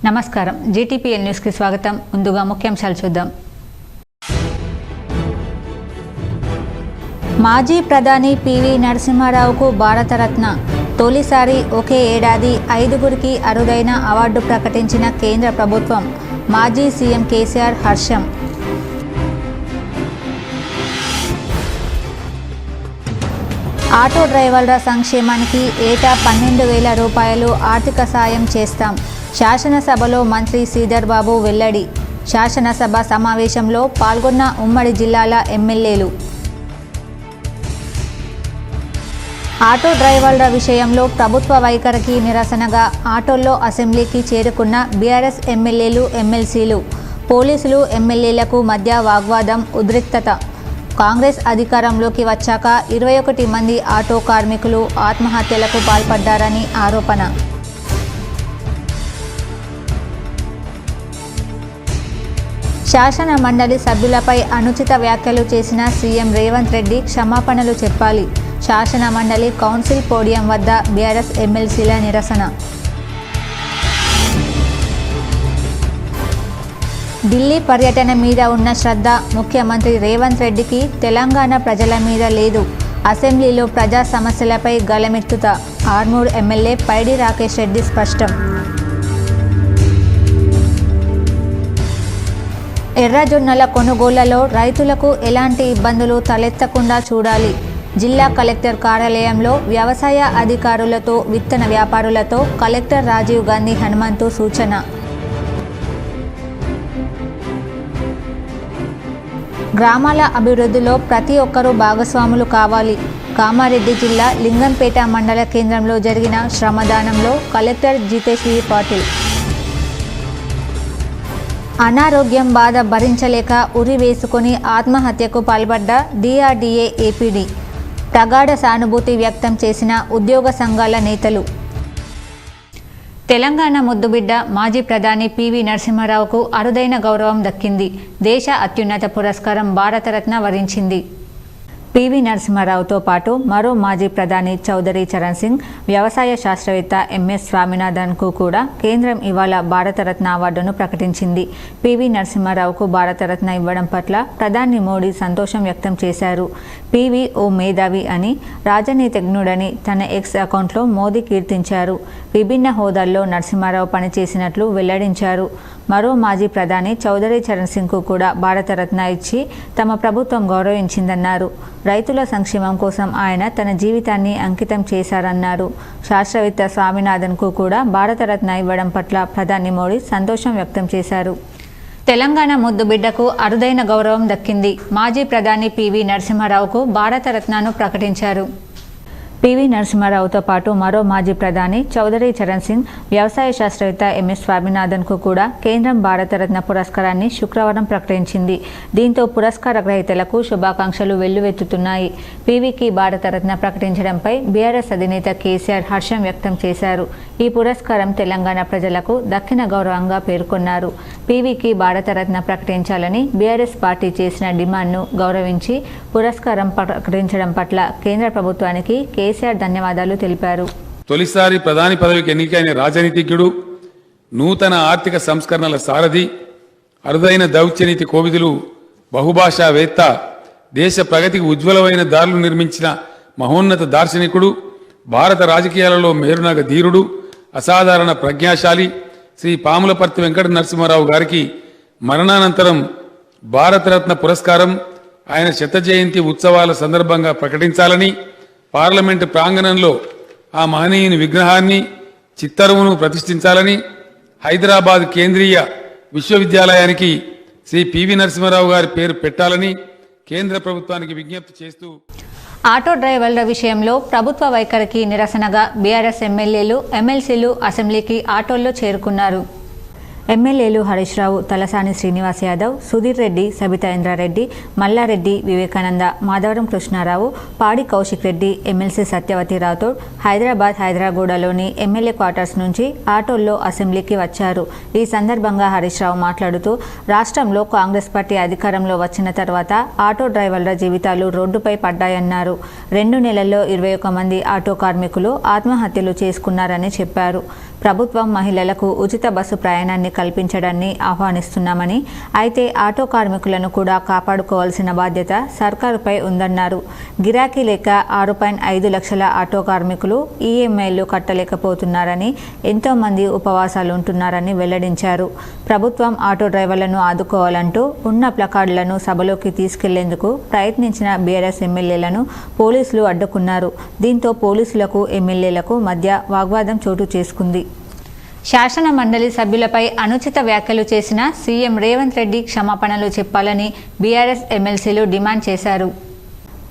నమస్కారం GTPL news కి స్వాగతం. ముందుగా ముఖ్యాంశాలు చూద్దాం. మాజీ ప్రధాని పివి నరసింహారావుకు భారతరత్న. తొలిసారి ఒకే ఏడాది 5గురికి అరుదైన అవార్డు ప్రకటించిన కేంద్ర ప్రభుత్వం. మాజీ సీఎం కేసీఆర్ హర్షం. ఆటో డ్రైవర్ల సంక్షేమానికి ఏటా 12,000 రూపాయలు ఆర్థిక సాయం చేస్తాం. శాసనసభలో మంత్రి శ్రీధర్ బాబు వెల్లడి. శాసనసభ సమావేశంలో పాల్గొన్న ఉమ్మడి జిల్లాల ఎమ్మెల్యేలు. ఆటో డ్రైవర్ల విషయంలో ప్రభుత్వ వైఖరికి నిరసనగా ఆటోల్లో అసెంబ్లీకి చేరుకున్న బీఆర్ఎస్ ఎమ్మెల్యేలు, ఎమ్మెల్సీలు. పోలీసులు, ఎమ్మెల్యేలకు మధ్య వాగ్వాదం, ఉద్రిక్తత. కాంగ్రెస్ అధికారంలోకి వచ్చాక 21 మంది ఆటో కార్మికులు ఆత్మహత్యలకు పాల్పడ్డారని ఆరోపణ. శాసన మండలి సభ్యులపై అనుచిత వ్యాఖ్యలు చేసిన సీఎం రేవంత్ రెడ్డి క్షమాపణలు చెప్పాలి. శాసన మండలి కౌన్సిల్ పోడియం వద్ద బీఆర్ఎస్ ఎమ్మెల్సీల నిరసన. ఢిల్లీ పర్యటన మీద ఉన్న శ్రద్ధ ముఖ్యమంత్రి రేవంత్ రెడ్డికి తెలంగాణ ప్రజల మీద లేదు. అసెంబ్లీలో ప్రజా సమస్యలపై గళమెత్తుత. ఆర్మూర్ ఎమ్మెల్యే పైడి రాకేష్ రెడ్డి స్పష్టం. ఎర్రజొన్నల కొనుగోళ్లలో రైతులకు ఎలాంటి ఇబ్బందులు తలెత్తకుండా చూడాలి. జిల్లా కలెక్టర్ కార్యాలయంలో వ్యవసాయ అధికారులతో, విత్తన వ్యాపారులతో కలెక్టర్ రాజీవ్ గాంధీ హనుమంతు సూచన. గ్రామాల అభివృద్ధిలో ప్రతి ఒక్కరూ భాగస్వాములు కావాలి. కామారెడ్డి జిల్లా లింగంపేట మండల కేంద్రంలో జరిగిన శ్రమదానంలో కలెక్టర్ జితేశ్వరి పాటిల్. అనారోగ్యం బాధ భరించలేక ఉరి వేసుకొని ఆత్మహత్యకు పాల్పడ్డ డిఆర్డీఏ ఏపీడీ. ప్రగాఢ సానుభూతి వ్యక్తం చేసిన ఉద్యోగ సంఘాల నేతలు. తెలంగాణ ముద్దుబిడ్డ మాజీ ప్రధాని పివి నరసింహారావుకు అరుదైన గౌరవం దక్కింది. దేశ అత్యున్నత పురస్కారం భారతరత్న వరించింది. పివి నరసింహారావుతో పాటు మరో మాజీ ప్రధాని చౌదరి చరణ్ సింగ్, వ్యవసాయ శాస్త్రవేత్త ఎంఎస్ స్వామినాథన్కు కూడా కేంద్రం ఇవాళ భారతరత్న అవార్డును ప్రకటించింది. పివి నరసింహారావుకు భారతరత్న ఇవ్వడం పట్ల ప్రధాని మోడీ సంతోషం వ్యక్తం చేశారు. పివి ఓ మేధావి అని, రాజనీతిజ్ఞుడని తన ఎక్స్ అకౌంట్లో మోదీ కీర్తించారు. విభిన్న హోదాల్లో నరసింహారావు పనిచేసినట్లు వెల్లడించారు. మరో మాజీ ప్రధాని చౌదరి చరణ్ సింగ్కు కూడా భారతరత్న ఇచ్చి తమ ప్రభుత్వం గౌరవించిందన్నారు. రైతుల సంక్షేమం కోసం ఆయన తన జీవితాన్ని అంకితం చేశారన్నారు. శాస్త్రవేత్త స్వామినాథన్కు కూడా భారతరత్న ఇవ్వడం పట్ల ప్రధాని మోడీ సంతోషం వ్యక్తం చేశారు. తెలంగాణ ముద్దుబిడ్డకు అరుదైన గౌరవం దక్కింది. మాజీ ప్రధాని పివి నరసింహారావుకు భారతరత్నను ప్రకటించారు. పివి నరసింహారావుతో పాటు మరో మాజీ ప్రధాని చౌదరి చరణ్ సింగ్, వ్యవసాయ శాస్త్రవేత్త ఎంఎస్ స్వామినాథన్కు కూడా కేంద్రం భారతరత్న పురస్కారాన్ని శుక్రవారం ప్రకటించింది. దీంతో పురస్కార గ్రహీతలకు శుభాకాంక్షలు వెల్లువెత్తుతున్నాయి. పివికి భారతరత్న ప్రకటించడంపై బీఆర్ఎస్ అధినేత కేసీఆర్ హర్షం వ్యక్తం చేశారు. ఈ పురస్కారం తెలంగాణ ప్రజలకు దక్కిన గౌరవంగా పేర్కొన్నారు. పివికి భారతరత్న ప్రకటించాలని బీఆర్ఎస్ పార్టీ చేసిన డిమాండ్ను గౌరవించి పురస్కారం ప్రకటించడం పట్ల కేంద్ర ప్రభుత్వానికి కేసీఆర్ ధన్యవాదాలు తెలిపారు. తొలిసారి ప్రధాని పదవికి ఎన్నికైన రాజనీతిజ్ఞుడు, నూతన ఆర్థిక సంస్కరణల సారథి, అరుదైన దౌత్యనీతి కోవిదులు, బహుభాషావేత్త, దేశ ప్రగతికి ఉజ్వలమైన దారులు నిర్మించిన మహోన్నత దార్శనికుడు, భారత రాజకీయాలలో మేరునగ ధీరుడు, అసాధారణ ప్రజ్ఞాశాలి శ్రీ పాములపర్తి వెంకట నరసింహారావు గారికి మరణానంతరం భారతరత్న పురస్కారం ఆయన శత జయంతి ఉత్సవాల సందర్భంగా ప్రకటించాలని, పార్లమెంటు ప్రాంగణంలో ఆ మహనీయుని విగ్రహాన్ని, చిత్తరువును ప్రతిష్ఠించాలని, హైదరాబాద్ కేంద్రీయ విశ్వవిద్యాలయానికి శ్రీ పివి నరసింహారావు గారి పేరు పెట్టాలని కేంద్ర ప్రభుత్వానికి విజ్ఞప్తి చేస్తూ ఆటో డ్రైవర్ల విషయంలో ప్రభుత్వ వైఖరికి నిరసనగా బీఆర్ఎస్ ఎమ్మెల్యేలు, ఎమ్మెల్సీలు అసెంబ్లీకి ఆటోల్లో చేరుకున్నారు. ఎమ్మెల్యేలు హరీష్ రావు, తలసాని శ్రీనివాస్ యాదవ్, సుధీర్ రెడ్డి, సబితా ఇంద్రారెడ్డి, మల్లారెడ్డి, వివేకానంద, మాధవరం కృష్ణారావు, పాడి కౌశిక్ రెడ్డి, ఎమ్మెల్సీ సత్యవతి రాథోడ్ హైదరాబాద్ హైదరాగూడలోని ఎమ్మెల్యే క్వార్టర్స్ నుంచి ఆటోల్లో అసెంబ్లీకి వచ్చారు. ఈ సందర్భంగా హరీష్ రావు మాట్లాడుతూ, రాష్ట్రంలో కాంగ్రెస్ పార్టీ అధికారంలో వచ్చిన తర్వాత ఆటో డ్రైవర్ల జీవితాలు రోడ్డుపై పడ్డాయన్నారు. 2 నెలల్లో 21 మంది ఆటో కార్మికులు ఆత్మహత్యలు చేసుకున్నారని చెప్పారు. ప్రభుత్వం మహిళలకు ఉచిత బస్సు ప్రయాణాన్ని కల్పించడాన్ని ఆహ్వానిస్తున్నామని, అయితే ఆటో కార్మికులను కూడా కాపాడుకోవాల్సిన బాధ్యత సర్కారుపై ఉందన్నారు. గిరాకీ లేక 6.5 లక్షల ఆటో కార్మికులు ఈఎంఐలు కట్టలేకపోతున్నారని, ఎంతో మంది ఉపవాసాలు ఉంటున్నారని వెల్లడించారు. ప్రభుత్వం ఆటో డ్రైవర్లను ఆదుకోవాలంటూ ఉన్న ప్లకార్డులను సభలోకి తీసుకెళ్లేందుకు ప్రయత్నించిన బీఆర్ఎస్ ఎమ్మెల్యేలను పోలీసులు అడ్డుకున్నారు. దీంతో పోలీసులకు ఎమ్మెల్యేలకు మధ్య వాగ్వాదం చోటు చేసుకుంది. శాసన మండలి సభ్యులపై అనుచిత వ్యాఖ్యలు చేసిన సీఎం రేవంత్ రెడ్డి క్షమాపణలు చెప్పాలని బీఆర్ఎస్ ఎమ్మెల్సీలు డిమాండ్ చేశారు.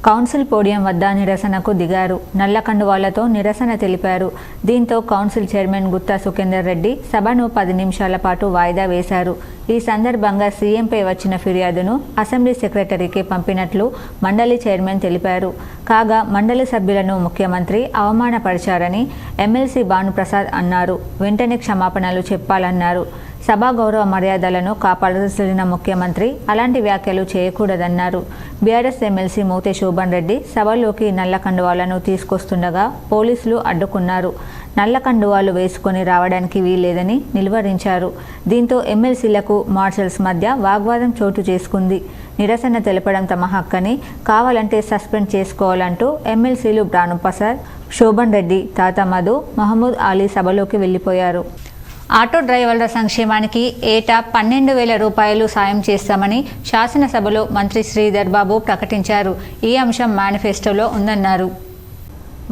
కౌన్సిల్ పోడియం వద్ద నిరసనకు దిగారు. నల్ల కండువాలతో నిరసన తెలిపారు. దీంతో కౌన్సిల్ చైర్మన్ గుత్తా సుఖేందర్ రెడ్డి సభను 10 నిమిషాల పాటు వాయిదా వేశారు. ఈ సందర్భంగా సీఎంపై వచ్చిన ఫిర్యాదును అసెంబ్లీ సెక్రటరీకి పంపినట్లు మండలి చైర్మన్ తెలిపారు. కాగా మండలి సభ్యులను ముఖ్యమంత్రి అవమానపరిచారని ఎమ్మెల్సీ భానుప్రసాద్ అన్నారు. వెంటనే క్షమాపణలు చెప్పాలన్నారు. సభా గౌరవ మర్యాదలను కాపాడాల్సిన ముఖ్యమంత్రి అలాంటి వ్యాఖ్యలు చేయకూడదన్నారు. బీఆర్ఎస్ ఎమ్మెల్సీ మోతే శోభన్ రెడ్డి సభలోకి నల్ల కండువాలను తీసుకొస్తుండగా పోలీసులు అడ్డుకున్నారు. నల్ల కండువాలు వేసుకొని రావడానికి వీల్లేదని నిలువరించారు. దీంతో ఎమ్మెల్సీలకు మార్షల్స్ మధ్య వాగ్వాదం చోటు చేసుకుంది. నిరసన తెలపడం తమ హక్కని, కావాలంటే సస్పెండ్ చేసుకోవాలంటూ ఎమ్మెల్సీలు భానుప్రసాద్, శోభన్ రెడ్డి, తాతా మధు, మహమూద్ అలీ సభలోకి వెళ్లిపోయారు. ఆటో డ్రైవర్ల సంక్షేమానికి ఏటా 12,000 రూపాయలు సాయం చేస్తామని శాసనసభలో మంత్రి శ్రీధర్ బాబు ప్రకటించారు. ఈ అంశం మేనిఫెస్టోలో ఉందన్నారు.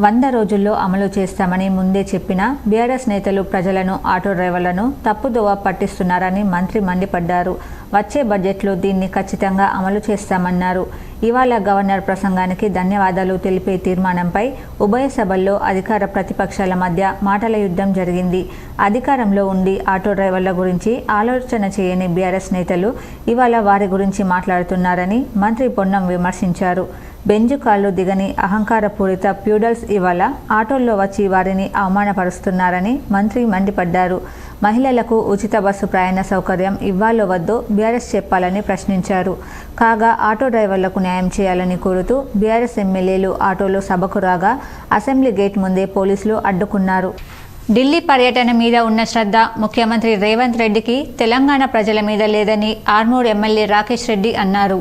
100 రోజుల్లో అమలు చేస్తామని ముందే చెప్పిన బీఆర్ఎస్ నేతలు ప్రజలను, ఆటో డ్రైవర్లను తప్పుదోవ పట్టిస్తున్నారని మంత్రి మండిపడ్డారు. వచ్చే బడ్జెట్లో దీన్ని ఖచ్చితంగా అమలు చేస్తామన్నారు. ఇవాళ గవర్నర్ ప్రసంగానికి ధన్యవాదాలు తెలిపే తీర్మానంపై ఉభయ సభల్లో అధికార ప్రతిపక్షాల మధ్య మాటల యుద్ధం జరిగింది. అధికారంలో ఉండి ఆటో డ్రైవర్ల గురించి ఆలోచన చేయని బీఆర్ఎస్ నేతలు ఇవాళ వారి గురించి మాట్లాడుతున్నారని మంత్రి పొన్నం విమర్శించారు. బెంజు కాళ్ళు దిగని అహంకారపూరిత ప్యూడల్స్ ఇవాళ ఆటోల్లో వచ్చి వారిని అవమానపరుస్తున్నారని మంత్రి మండిపడ్డారు. మహిళలకు ఉచిత బస్సు ప్రయాణ సౌకర్యం ఇవ్వాలో వద్దో బీఆర్ఎస్ చెప్పాలని ప్రశ్నించారు. కాగా ఆటో డ్రైవర్లకు న్యాయం చేయాలని కోరుతూ బీఆర్ఎస్ ఎమ్మెల్యేలు ఆటోలో సభకు రాగా అసెంబ్లీ గేట్ ముందే పోలీసులు అడ్డుకున్నారు. ఢిల్లీ పర్యటన మీద ఉన్న శ్రద్ధ ముఖ్యమంత్రి రేవంత్ రెడ్డికి తెలంగాణ ప్రజల మీద లేదని ఆర్మూర్ ఎమ్మెల్యే రాకేష్ రెడ్డి అన్నారు.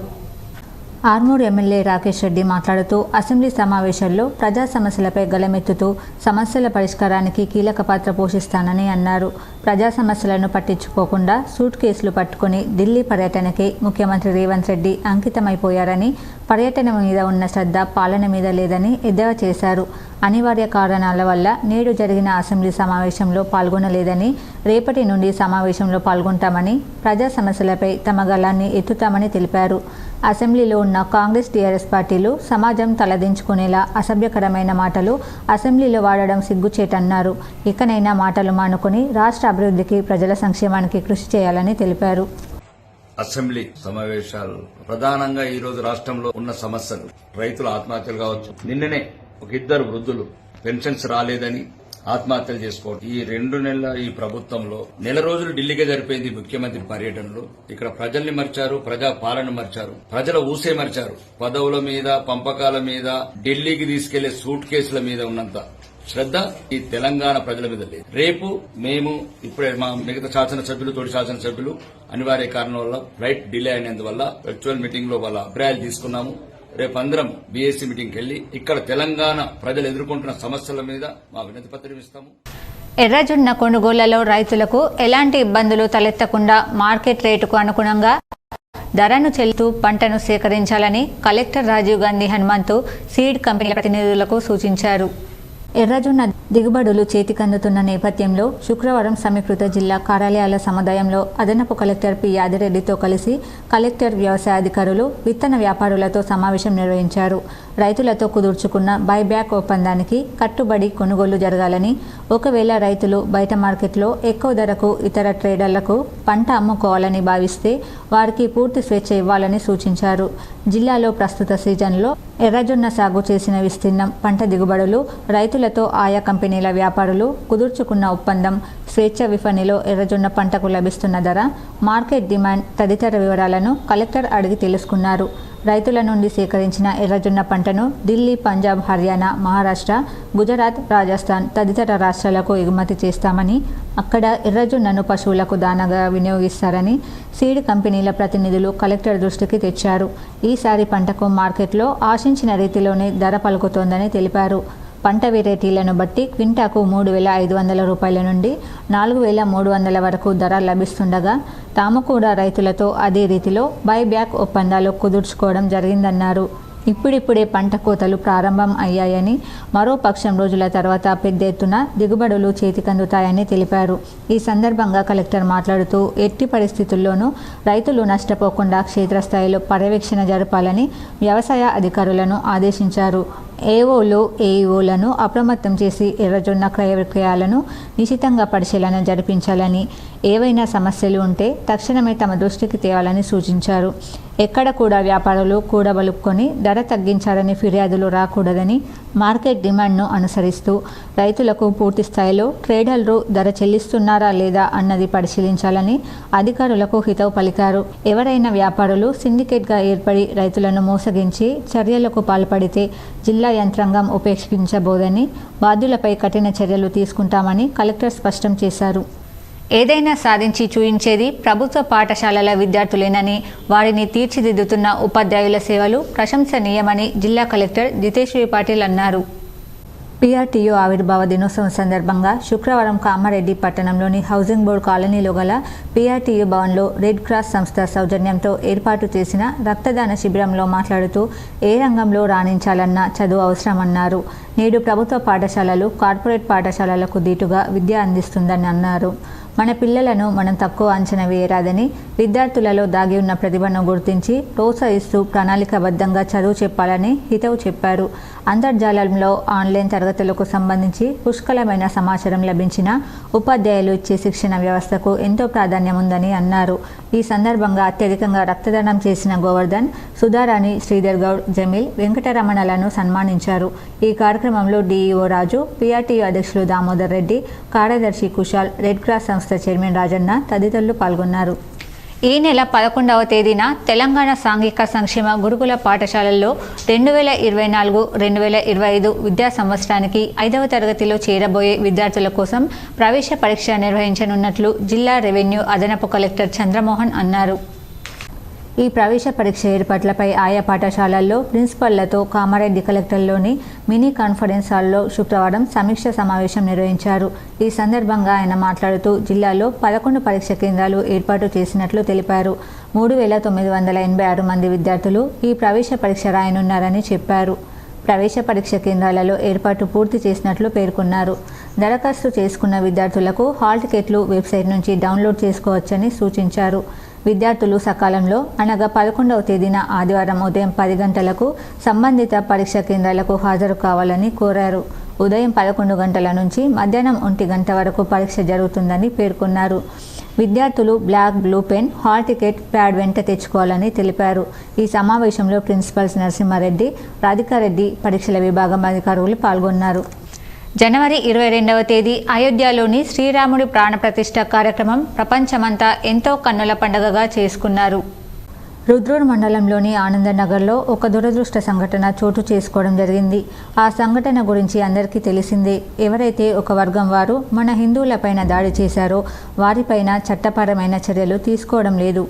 ఆర్మూర్ ఎమ్మెల్యే రాకేష్ రెడ్డి మాట్లాడుతూ అసెంబ్లీ సమావేశాల్లో ప్రజా సమస్యలపై గళమెత్తుతూ సమస్యల పరిష్కారానికి కీలక పాత్ర పోషిస్తానని అన్నారు. ప్రజా సమస్యలను పట్టించుకోకుండా సూట్ కేసులు పట్టుకుని ఢిల్లీ పర్యటనకి ముఖ్యమంత్రి రేవంత్ రెడ్డి అంకితమైపోయారని, పర్యటన మీద ఉన్న శ్రద్ధ పాలన మీద లేదని ఎద్దేవా చేశారు. అనివార్య కారణాల వల్ల నేడు జరిగిన అసెంబ్లీ సమావేశంలో పాల్గొనలేదని, రేపటి నుండి సమావేశంలో పాల్గొంటామని, ప్రజా సమస్యలపై తమ గళాన్ని ఎత్తుతామని తెలిపారు. అసెంబ్లీలో ఉన్న కాంగ్రెస్, టీఆర్ఎస్ పార్టీలు సమాజం తలదించుకునేలా అసభ్యకరమైన మాటలు అసెంబ్లీలో వాడడం సిగ్గుచేటన్నారు. ఇకనైనా మాటలు మానుకొని రాష్ట్ర అభివృద్ధికి, ప్రజల సంక్షేమానికి కృషి చేయాలని తెలిపారు. అసెంబ్లీ సమావేశాలు ప్రధానంగా ఈ రోజు రాష్ట్రంలో ఉన్న సమస్యలు, రైతుల ఆత్మహత్యలు కావచ్చు. నిన్ననే ఒక 2 వృద్ధులు పెన్షన్స్ రాలేదని ఆత్మహత్యలు చేసుకోవడం. ఈ 2 నెలల ఈ ప్రభుత్వంలో నెల రోజులు ఢిల్లీగా జరిపోయింది ముఖ్యమంత్రి పర్యటనలో. ఇక్కడ ప్రజల్ని మర్చారు, ప్రజా పాలన మర్చారు, ప్రజల ఊసే మర్చారు. పదవుల మీద, పంపకాల మీద, ఢిల్లీకి తీసుకెళ్లే సూట్ కేసుల మీద ఉన్నంత శ్రద్ధ ఈ తెలంగాణ ప్రజల మీద లేదు. రేపు మేము ఇప్పుడే మా మిగతా శాసనసభ్యులు, తోటి శాసనసభ్యులు అనివార్య కారణం వల్ల ఫ్లైట్ డిలే అయినందువల్ల వర్చువల్ మీటింగ్ లో వాళ్ళ అభిప్రాయాలు తీసుకున్నాము. రేపు అందరం బీఎస్సీ మీటింగ్కి వెళ్లి ఇక్కడ తెలంగాణ ప్రజలు ఎదుర్కొంటున్న సమస్యల మీద మా వినతి పత్రం ఇస్తాము. ఎర్రజొన్న కొనుగోళ్లలో రైతులకు ఎలాంటి ఇబ్బందులు తలెత్తకుండా మార్కెట్ రేటుకు అనుగుణంగా ధరను చెల్లిస్తూ పంటను సేకరించాలని కలెక్టర్ రాజీవ్ గాంధీ హనుమంతు సీడ్ కంపెనీల ప్రతినిధులకు సూచించారు. ఎర్రజొన్న దిగుబడులు చేతికందుతున్న నేపథ్యంలో శుక్రవారం సమీకృత జిల్లా కార్యాలయాల సముదాయంలో అదనపు కలెక్టర్ పి యాదిరెడ్డితో కలిసి కలెక్టర్, వ్యవసాయ అధికారులు, విత్తన వ్యాపారులతో సమావేశం నిర్వహించారు. రైతులతో కుదుర్చుకున్న బైబ్యాక్ ఒప్పందానికి కట్టుబడి కొనుగోలు జరగాలని, ఒకవేళ రైతులు బయట మార్కెట్లో ఎక్కువ ధరకు ఇతర ట్రేడర్లకు పంట అమ్ముకోవాలని భావిస్తే వారికి పూర్తి స్వేచ్ఛ ఇవ్వాలని సూచించారు. జిల్లాలో ప్రస్తుత సీజన్లో ఎర్రజొన్న సాగు చేసిన విస్తీర్ణం, పంట దిగుబడులు, రైతుల రైతులతో ఆయా కంపెనీల వ్యాపారులు కుదుర్చుకున్న ఒప్పందం, స్వేచ్ఛ విపణిలో ఎర్రజొన్న పంటకు లభిస్తున్న ధర, మార్కెట్ డిమాండ్ తదితర వివరాలను కలెక్టర్ అడిగి తెలుసుకున్నారు. రైతుల నుండి సేకరించిన ఎర్రజొన్న పంటను ఢిల్లీ, పంజాబ్, హర్యానా, మహారాష్ట్ర, గుజరాత్, రాజస్థాన్ తదితర రాష్ట్రాలకు ఎగుమతి చేస్తామని, అక్కడ ఎర్రజొన్నను పశువులకు దానాగా వినియోగిస్తారని సీడ్ కంపెనీల ప్రతినిధులు కలెక్టర్ దృష్టికి తెచ్చారు. ఈసారి పంటకు మార్కెట్లో ఆశించిన రీతిలోనే ధర పలుకుతోందని తెలిపారు. పంట వెరైటీలను బట్టి క్వింటాకు 3,500 రూపాయల నుండి 4,300 వరకు ధర లభిస్తుండగా తాము కూడా రైతులతో అదే రీతిలో బైబ్యాక్ ఒప్పందాలు కుదుర్చుకోవడం జరిగిందన్నారు. ఇప్పుడిప్పుడే పంట కోతలు ప్రారంభం అయ్యాయని, మరో పక్షం రోజుల తర్వాత పెద్ద ఎత్తున దిగుబడులు చేతికందుతాయని తెలిపారు. ఈ సందర్భంగా కలెక్టర్ మాట్లాడుతూ ఎట్టి పరిస్థితుల్లోనూ రైతులు నష్టపోకుండా క్షేత్రస్థాయిలో పర్యవేక్షణ జరపాలని వ్యవసాయ అధికారులను ఆదేశించారు. ఏఓలు, ఏఈఓలను అప్రమత్తం చేసి ఎర్రజొన్న క్రయ విక్రయాలను నిశితంగా పరిశీలన జరిపించాలని, ఏవైనా సమస్యలు ఉంటే తక్షణమే తమ దృష్టికి తేవాలని సూచించారు. ఎక్కడ కూడా వ్యాపారులు కూడబలుపుకొని ధర తగ్గించాలని ఫిర్యాదులు రాకూడదని, మార్కెట్ డిమాండ్ను అనుసరిస్తూ రైతులకు పూర్తి స్థాయిలో ట్రేడర్లు ధర చెల్లిస్తున్నారా లేదా అన్నది పరిశీలించాలని అధికారులకు హితవు పలికారు. ఎవరైనా వ్యాపారులు సిండికేట్గా ఏర్పడి రైతులను మోసగించి చర్యలకు పాల్పడితే జిల్లా యంత్రాంగం ఉపేక్షించబోదని, బాధ్యులపై కఠిన చర్యలు తీసుకుంటామని కలెక్టర్ స్పష్టం చేశారు. ఏదైనా సాధించి చూయించేది ప్రభుత్వ పాఠశాలల విద్యార్థులేనని, వారిని తీర్చిదిద్దుతున్న ఉపాధ్యాయుల సేవలు ప్రశంసనీయమని జిల్లా కలెక్టర్ జితేశ్వరి పాటిల్ అన్నారు. PRTO ఆవిర్భావ దినోత్సవం సందర్భంగా శుక్రవారం కామారెడ్డి పట్టణంలోని హౌసింగ్ బోర్డు కాలనీలో గల PRTO భవన్లో రెడ్ క్రాస్ సంస్థ సౌజన్యంతో ఏర్పాటు చేసిన రక్తదాన శిబిరంలో మాట్లాడుతూ ఏ రంగంలో రాణించాలన్నా చదువు అవసరమన్నారు. నేడు ప్రభుత్వ పాఠశాలలు కార్పొరేట్ పాఠశాలలకు దీటుగా విద్య అందిస్తుందని అన్నారు. మన పిల్లలను మనం తక్కువ అంచనా వేయరాదని, విద్యార్థులలో దాగి ఉన్న ప్రతిభను గుర్తించి ప్రోత్సహిస్తూ ప్రణాళికాబద్ధంగా చదువు చెప్పాలని హితవు చెప్పారు. అంతర్జాలంలో ఆన్లైన్ తరగతులకు సంబంధించి పుష్కలమైన సమాచారం లభించిన ఉపాధ్యాయులు ఇచ్చే శిక్షణ వ్యవస్థకు ఎంతో ప్రాధాన్యం ఉందని అన్నారు. ఈ సందర్భంగా అత్యధికంగా రక్తదానం చేసిన గోవర్ధన్, సుధారాణి, శ్రీధర్ గౌడ్, జమీల్, వెంకటరమణలను సన్మానించారు. ఈ కార్యక్రమంలో DEO రాజు, PRTO అధ్యక్షులు దామోదర్ రెడ్డి, కార్యదర్శి కుశాల్, రెడ్ క్రాస్ సంస్థ చైర్మన్ రాజన్న తదితరులు పాల్గొన్నారు. ఈ నెల 11వ తేదీన తెలంగాణ సాంఘిక సంక్షేమ గురుకుల పాఠశాలల్లో 2024-2025 విద్యా సంవత్సరానికి 5వ తరగతిలో చేరబోయే విద్యార్థుల కోసం ప్రవేశ పరీక్ష నిర్వహించనున్నట్లు జిల్లా రెవెన్యూ అదనపు కలెక్టర్ చంద్రమోహన్ అన్నారు. ఈ ప్రవేశ పరీక్ష ఏర్పాట్లపై ఆయా పాఠశాలల్లో ప్రిన్సిపళ్లతో కామారెడ్డి కలెక్టర్లోని మినీ కాన్ఫరెన్స్ హాల్లో శుక్రవారం సమీక్ష సమావేశం నిర్వహించారు. ఈ సందర్భంగా ఆయన మాట్లాడుతూ జిల్లాలో 11 పరీక్ష కేంద్రాలు ఏర్పాటు చేసినట్లు తెలిపారు. 3,986 మంది విద్యార్థులు ఈ ప్రవేశ పరీక్ష రాయనున్నారని చెప్పారు. ప్రవేశ పరీక్ష కేంద్రాలలో ఏర్పాటు పూర్తి చేసినట్లు పేర్కొన్నారు. దరఖాస్తు చేసుకున్న విద్యార్థులకు హాల్ టికెట్లు వెబ్సైట్ నుంచి డౌన్లోడ్ చేసుకోవచ్చని సూచించారు. విద్యార్థులు సకాలంలో అనగా 11వ తేదీన ఆదివారం ఉదయం 10 గంటలకు సంబంధిత పరీక్షా కేంద్రాలకు హాజరు కావాలని కోరారు. ఉదయం 11 గంటల నుంచి మధ్యాహ్నం 1 గంట వరకు పరీక్ష జరుగుతుందని పేర్కొన్నారు. విద్యార్థులు black, blue pen, hall ticket, pad వెంట తెచ్చుకోవాలని తెలిపారు. ఈ సమావేశంలో ప్రిన్సిపల్స్ నరసింహారెడ్డి, రాధికారెడ్డి, పరీక్షల విభాగం అధికారులు పాల్గొన్నారు. జనవరి 22వ తేదీ అయోధ్యలోని శ్రీరాముడి ప్రాణప్రతిష్ఠ కార్యక్రమం ప్రపంచమంతా ఎంతో కన్నుల పండుగగా చేసుకున్నారు. రుద్రూర్ మండలంలోని ఆనందనగర్లో ఒక దురదృష్ట సంఘటన చోటు చేసుకోవడం జరిగింది. ఆ సంఘటన గురించి అందరికీ తెలిసిందే. ఎవరైతే ఒక వర్గం వారు మన హిందువులపైన దాడి చేశారో వారిపైన చట్టపరమైన చర్యలు తీసుకోవడం లేదు.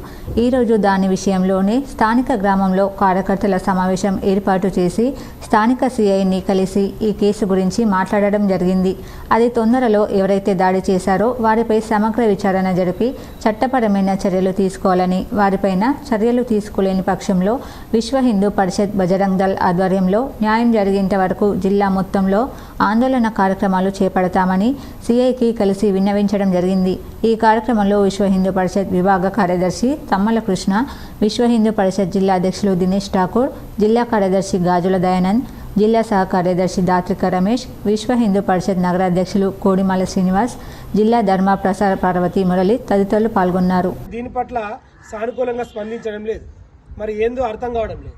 ఈరోజు దాని విషయంలోనే స్థానిక గ్రామంలో కార్యకర్తల సమావేశం ఏర్పాటు చేసి స్థానిక CIని కలిసి ఈ కేసు గురించి మాట్లాడడం జరిగింది. అది తొందరలో ఎవరైతే దాడి చేశారో వారిపై సమగ్ర విచారణ జరిపి చట్టపరమైన చర్యలు తీసుకోవాలని, వారిపైన చర్యలు తీసుకోలేని పక్షంలో విశ్వ హిందూ పరిషత్ బజరంగ్ దళ్ ఆధ్వర్యంలో న్యాయం జరిగేంత వరకు జిల్లా మొత్తంలో ఆందోళన కార్యక్రమాలు చేపడతామని CIకి కలిసి విన్నవించడం జరిగింది. ఈ కార్యక్రమంలో విశ్వ హిందూ పరిషత్ విభాగ కార్యదర్శి తమ్మల కృష్ణ, విశ్వ హిందూ పరిషత్ జిల్లా అధ్యక్షులు దినేష్ ఠాకూర్, జిల్లా కార్యదర్శి గాజుల దయానంద్, జిల్లా సహ కార్యదర్శి దాత్రిక రమేష్, విశ్వ హిందూ పరిషత్ నగరాధ్యక్షులు కోడిమాల శ్రీనివాస్, జిల్లా ధర్మ ప్రసార పార్వతి మురళి తదితరులు పాల్గొన్నారు. దీని పట్ల సానుకూలంగా స్పందించడం లేదు. మరి ఏందో అర్థం కావడం లేదు.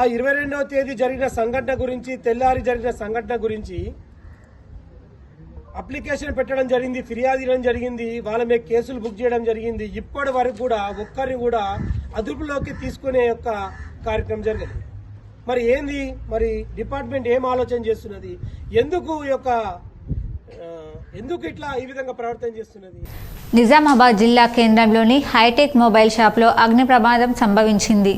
ఆ 22వ తేదీ జరిగిన సంఘటన గురించి, తెల్లారి జరిగిన సంఘటన గురించి అప్లికేషన్ పెట్టడం జరిగింది, ఫిర్యాదు చేయడం జరిగింది, వాళ్ళ మీద కేసులు బుక్ చేయడం జరిగింది. ఇప్పటి వరకు కూడా ఒక్కరిని కూడా అదుపులోకి తీసుకునే యొక్క కార్యక్రమం జరగలేదు. మరి ఏంది, మరి డిపార్ట్మెంట్ ఏం ఆలోచన చేస్తున్నది, ఎందుకు ఇట్లా ఈ విధంగా ప్రవర్తన చేస్తున్నది? నిజామాబాద్ జిల్లా కేంద్రంలోని హైటెక్ మొబైల్ షాప్లో అగ్ని ప్రమాదం సంభవించింది.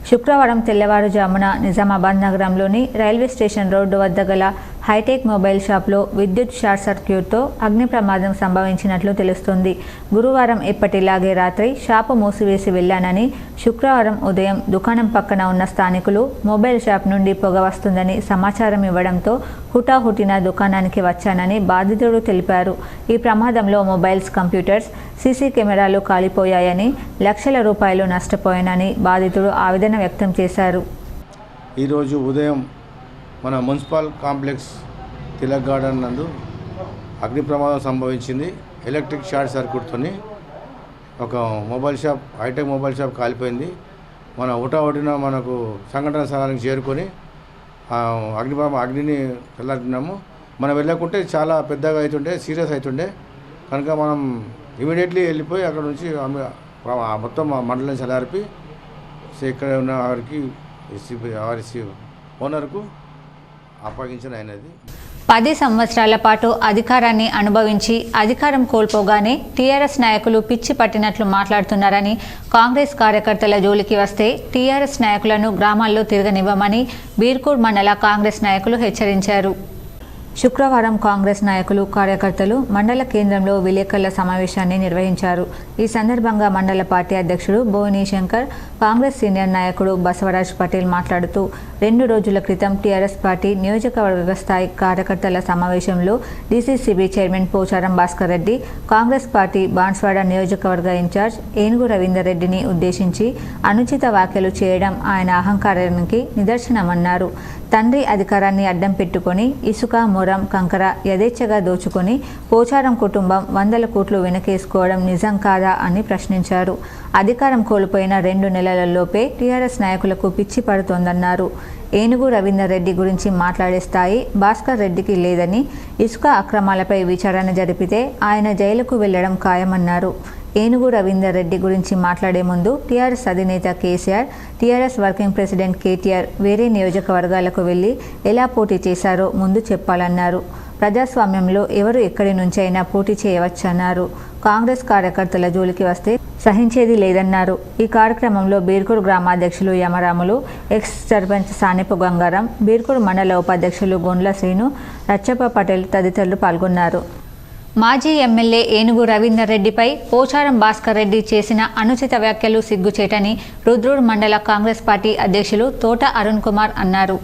శుక్రవారం తెల్లవారుజామున నిజామాబాద్ నగరంలోని రైల్వే స్టేషన్ రోడ్డు వద్ద గల హైటెక్ మొబైల్ షాప్లో విద్యుత్ షార్ట్ సర్క్యూట్తో అగ్ని ప్రమాదం సంభవించినట్లు తెలుస్తోంది. గురువారం ఎప్పటిలాగే రాత్రి షాపు మూసివేసి వెళ్లానని, శుక్రవారం ఉదయం దుకాణం పక్కన ఉన్న స్థానికులు మొబైల్ షాప్ నుండి పొగ వస్తుందని సమాచారం ఇవ్వడంతో హుటాహుటిన దుకాణానికి వచ్చానని బాధితుడు తెలిపారు. ఈ ప్రమాదంలో మొబైల్స్, కంప్యూటర్స్, సీసీ కెమెరాలు కాలిపోయాయని, లక్షల రూపాయలు నష్టపోయానని బాధితుడు ఆవేదన వ్యక్తం చేశారు. ఈరోజు ఉదయం మన మున్సిపల్ కాంప్లెక్స్ తిలక్ గార్డెన్ నందు అగ్ని ప్రమాదం సంభవించింది. ఎలక్ట్రిక్ షార్ట్ సర్క్యూట్తోని ఒక mobile shop, hitech mobile shop కాలిపోయింది. మన హుటాహుటిన మనకు సంఘటన స్థలానికి చేరుకొని అగ్నిని తెల్లారినాము. మనం వెళ్ళకుంటే చాలా పెద్దగా అవుతుండే, సీరియస్ అవుతుండే కనుక మనం ఇమీడియట్లీ వెళ్ళిపోయి అక్కడ నుంచి మొత్తం మండలం చలారిపి ఇక్కడ ఉన్న వారికి ఓనర్కు అప్పగించిన అయినది. 10 సంవత్సరాల పాటు అధికారాన్ని అనుభవించి అధికారం కోల్పోగానే టీఆర్ఎస్ నాయకులు పిచ్చి పట్టినట్లు మాట్లాడుతున్నారని, కాంగ్రెస్ కార్యకర్తల జోలికి వస్తే టీఆర్ఎస్ నాయకులను గ్రామాల్లో తిరగనివ్వమని బీర్కూర్ మండల కాంగ్రెస్ నాయకులు హెచ్చరించారు. శుక్రవారం కాంగ్రెస్ నాయకులు, కార్యకర్తలు మండల కేంద్రంలో విలేకరుల సమావేశాన్ని నిర్వహించారు. ఈ సందర్భంగా మండల పార్టీ అధ్యక్షుడు బోయిని శంకర్, కాంగ్రెస్ సీనియర్ నాయకుడు బసవరాజ్ పటేల్ మాట్లాడుతూ 2 రోజుల క్రితం టీఆర్ఎస్ పార్టీ నియోజకవర్గ స్థాయి కార్యకర్తల సమావేశంలో DCCB chairman Pocharam Bhaskar Reddy, Congress party Banswada నియోజకవర్గ ఇన్ఛార్జ్ ఏనుగు రవీందర్ రెడ్డిని ఉద్దేశించి అనుచిత వ్యాఖ్యలు చేయడం ఆయన అహంకారానికి నిదర్శనమన్నారు. తండ్రి అధికారాన్ని అడ్డం పెట్టుకొని ఇసుక, మొరం, కంకర యథేచ్ఛగా దోచుకొని పోచారం కుటుంబం 100 కోట్లు వెనకేసుకోవడం నిజం కాదా అని ప్రశ్నించారు. అధికారం కోల్పోయిన 2 నెలలలోపే టీఆర్ఎస్ నాయకులకు పిచ్చి పడుతోందన్నారు. ఏనుగు రవీందర్ రెడ్డి గురించి మాట్లాడే స్థాయి భాస్కర్ రెడ్డికి లేదని, ఇసుక అక్రమాలపై విచారణ జరిపితే ఆయన జైలుకు వెళ్లడం ఖాయమన్నారు. ఏనుగు రవీందర్ రెడ్డి గురించి మాట్లాడే ముందు టీఆర్ఎస్ అధినేత KCR, TRS working president KTR వేరే నియోజకవర్గాలకు వెళ్లి ఎలా పోటీ చేశారో ముందు చెప్పాలన్నారు. ప్రజాస్వామ్యంలో ఎవరు ఎక్కడి నుంచైనా పోటీ చేయవచ్చన్నారు. కాంగ్రెస్ కార్యకర్తల జోలికి వస్తే సహించేది లేదన్నారు. ఈ కార్యక్రమంలో బీర్కూర్ గ్రామాధ్యక్షులు యమరాములు, ఎక్స్ సర్పంచ్ సానెపు గంగారం, బీర్కూర్ మండల ఉపాధ్యక్షులు గొండ్ల శ్రీను, రచ్చప్ప పటేల్ తదితరులు పాల్గొన్నారు. మాజీ ఎమ్మెల్యే ఏనుగు రవీందర్ రెడ్డిపై పోచారం భాస్కర్ రెడ్డి చేసిన అనుచిత వ్యాఖ్యలు సిగ్గుచేటని రుద్రూర్ మండల కాంగ్రెస్ పార్టీ అధ్యక్షులు తోట అరుణ్ కుమార్ అన్నారు.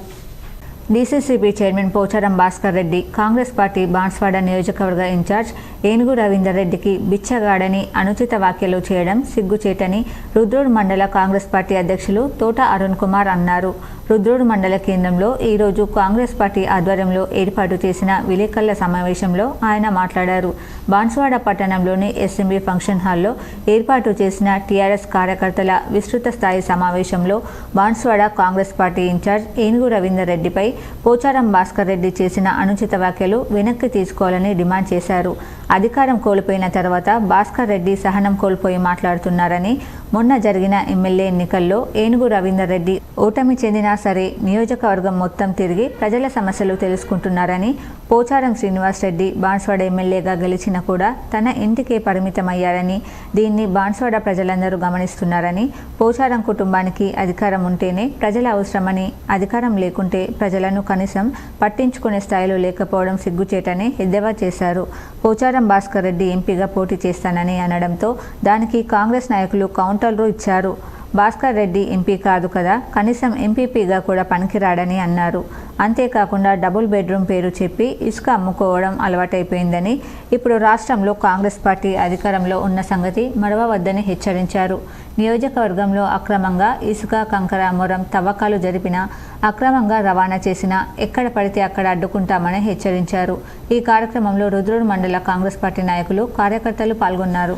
DCCB chairman Pocharam Bhaskar Reddy, Congress party Banswada నియోజకవర్గ ఇన్ఛార్జ్ ఏనుగు రవీందర్ రెడ్డికి బిచ్చగాడని అనుచిత వ్యాఖ్యలు చేయడం సిగ్గుచేటని రుద్రూర్ మండల కాంగ్రెస్ పార్టీ అధ్యక్షులు తోట అరుణ్ కుమార్ అన్నారు. రుద్రూర్ మండల కేంద్రంలో ఈరోజు కాంగ్రెస్ పార్టీ ఆధ్వర్యంలో ఏర్పాటు చేసిన విలేకరుల సమావేశంలో ఆయన మాట్లాడారు. బాన్స్వాడ పట్టణంలోని ఎస్ఎంబీ ఫంక్షన్ హాల్లో ఏర్పాటు చేసిన టీఆర్ఎస్ కార్యకర్తల విస్తృత స్థాయి సమావేశంలో బాన్స్వాడ కాంగ్రెస్ పార్టీ ఇన్ఛార్జ్ ఏనుగు రవీందర్ రెడ్డిపై పోచారం భాస్కర్ రెడ్డి చేసిన అనుచిత వ్యాఖ్యలు వెనక్కి తీసుకోవాలని డిమాండ్ చేశారు. అధికారం కోల్పోయిన తర్వాత భాస్కర్ రెడ్డి సహనం కోల్పోయి మాట్లాడుతున్నారని, మొన్న జరిగిన ఎమ్మెల్యే ఎన్నికల్లో ఏనుగు రవీందర్ రెడ్డి ఓటమి చెందినా సరే నియోజకవర్గం మొత్తం తిరిగి ప్రజల సమస్యలు తెలుసుకుంటున్నారని, పోచారం శ్రీనివాస్ రెడ్డి బాన్స్వాడ ఎమ్మెల్యేగా గెలిచినా కూడా తన ఇంటికే పరిమితమయ్యారని, దీన్ని బాన్స్వాడ ప్రజలందరూ గమనిస్తున్నారని, పోచారం కుటుంబానికి అధికారం ఉంటేనే ప్రజల అవసరమని, అధికారం లేకుంటే ప్రజలను కనీసం పట్టించుకునే స్థాయిలో లేకపోవడం సిగ్గుచేటని ఎద్దేవా చేశారు. పోచారం భాస్కర్ రెడ్డి ఎంపీగా పోటీ చేస్తానని అనడంతో దానికి కాంగ్రెస్ నాయకులు కౌంటర్లు ఇచ్చారు. భాస్కర్ రెడ్డి ఎంపీ కాదు కదా, కనీసం ఎంపీపీగా కూడా పనికిరాడని అన్నారు. అంతేకాకుండా డబుల్ బెడ్రూమ్ పేరు చెప్పి ఇసుక అమ్ముకోవడం అలవాటైపోయిందని, ఇప్పుడు రాష్ట్రంలో కాంగ్రెస్ పార్టీ అధికారంలో ఉన్న సంగతి మరవవద్దని హెచ్చరించారు. నియోజకవర్గంలో అక్రమంగా ఇసుక, కంకర, మొరం తవ్వకాలు జరిపినా, అక్రమంగా రవాణా చేసినా ఎక్కడ పడితే అక్కడ అడ్డుకుంటామని హెచ్చరించారు. ఈ కార్యక్రమంలో రుద్రూర్ మండల కాంగ్రెస్ పార్టీ నాయకులు, కార్యకర్తలు పాల్గొన్నారు.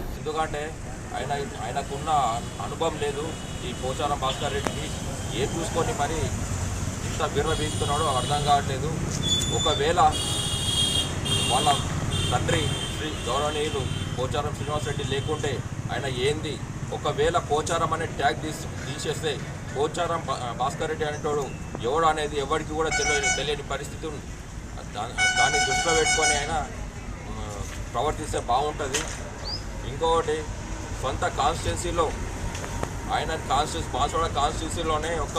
ఆయనకున్న అనుభవం లేదు ఈ పోచారం భాస్కర్ రెడ్డికి. ఏం చూసుకొని మరి ఇంత విర్రవీగుతున్నాడో అర్థం కావట్లేదు. ఒకవేళ వాళ్ళ తండ్రి శ్రీ గౌరవనీయులు పోచారం శ్రీనివాసరెడ్డి లేకుంటే ఆయన ఏంది, ఒకవేళ పోచారం అనే ట్యాగ్ తీసేస్తే పోచారం భాస్కర్ రెడ్డి అనేటోడు ఎవడు అనేది ఎవరికి కూడా తెలియని పరిస్థితి ఉంది. దాన్ని దృష్టిలో పెట్టుకొని ఆయన ప్రవర్తిస్తే బాగుంటుంది. ఇంకొకటి సొంత కాన్స్టిట్యున్సీలో ఆయన బాన్సువాడ కాన్స్టిట్యున్సీలోనే ఒక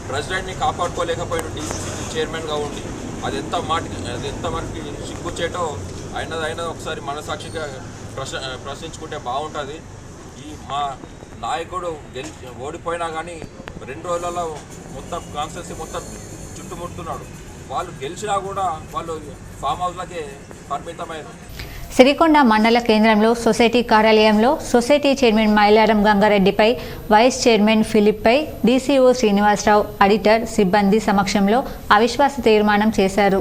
ప్రెసిడెంట్ని కాపాడుకోలేకపోయాడు డీసీసీ చైర్మన్గా ఉండి. అది ఎంత మనకి సిగ్గుచేటో ఆయన ఒకసారి మనసాక్షిగా ప్రశ్నించుకుంటే బాగుంటుంది. ఈ మా నాయకుడు ఓడిపోయినా కానీ 2 రోజులలో మొత్తం కాన్స్టిట్యున్సీ మొత్తం చుట్టుముడుతున్నాడు. వాళ్ళు గెలిచినా కూడా వాళ్ళు ఫామ్ హౌస్లకే పరిమితమైనారు. సిరికొండ మండల కేంద్రంలో సొసైటీ కార్యాలయంలో సొసైటీ చైర్మన్ మైలారం గంగారెడ్డిపై, వైస్ చైర్మన్ ఫిలిప్పై, డీసీఓ శ్రీనివాసరావు, ఆడిటర్, సిబ్బంది సమక్షంలో అవిశ్వాస తీర్మానం చేశారు.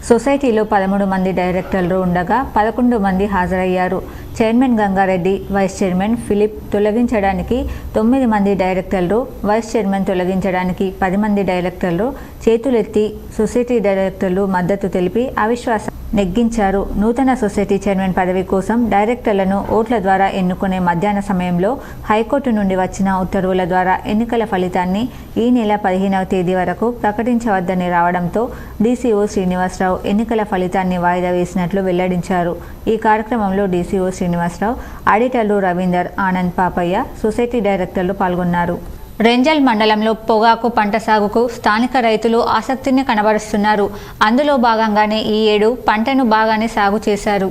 సొసైటీలో 13 మంది డైరెక్టర్లు ఉండగా 11 మంది హాజరయ్యారు. Chairman Gangareddy, vice chairman Philip తొలగించడానికి 9 మంది డైరెక్టర్లు, వైస్ చైర్మన్ తొలగించడానికి 10 మంది డైరెక్టర్లు చేతులెత్తి సొసైటీ డైరెక్టర్లు మద్దతు తెలిపి అవిశ్వాసం నెగ్గించారు. నూతన సొసైటీ చైర్మన్ పదవి కోసం డైరెక్టర్లను ఓట్ల ద్వారా ఎన్నుకునే మధ్యాహ్న సమయంలో హైకోర్టు నుండి వచ్చిన ఉత్తర్వుల ద్వారా ఎన్నికల ఫలితాన్ని ఈ నెల 15వ తేదీ వరకు ప్రకటించవద్దని రావడంతో డీసీఓ శ్రీనివాసరావు ఎన్నికల ఫలితాన్ని వాయిదా వేసినట్లు వెల్లడించారు. ఈ కార్యక్రమంలో డీసీఓ శ్రీనివాసరావు, ఆడిటర్లు రవీందర్, ఆనంద్, పాపయ్య, సొసైటీ డైరెక్టర్లు పాల్గొన్నారు. రెంజల్ మండలంలో పొగాకు పంట సాగుకు స్థానిక రైతులు ఆసక్తిని కనబరుస్తున్నారు. అందులో భాగంగానే ఈ ఏడు పంటను బాగానే సాగు చేశారు.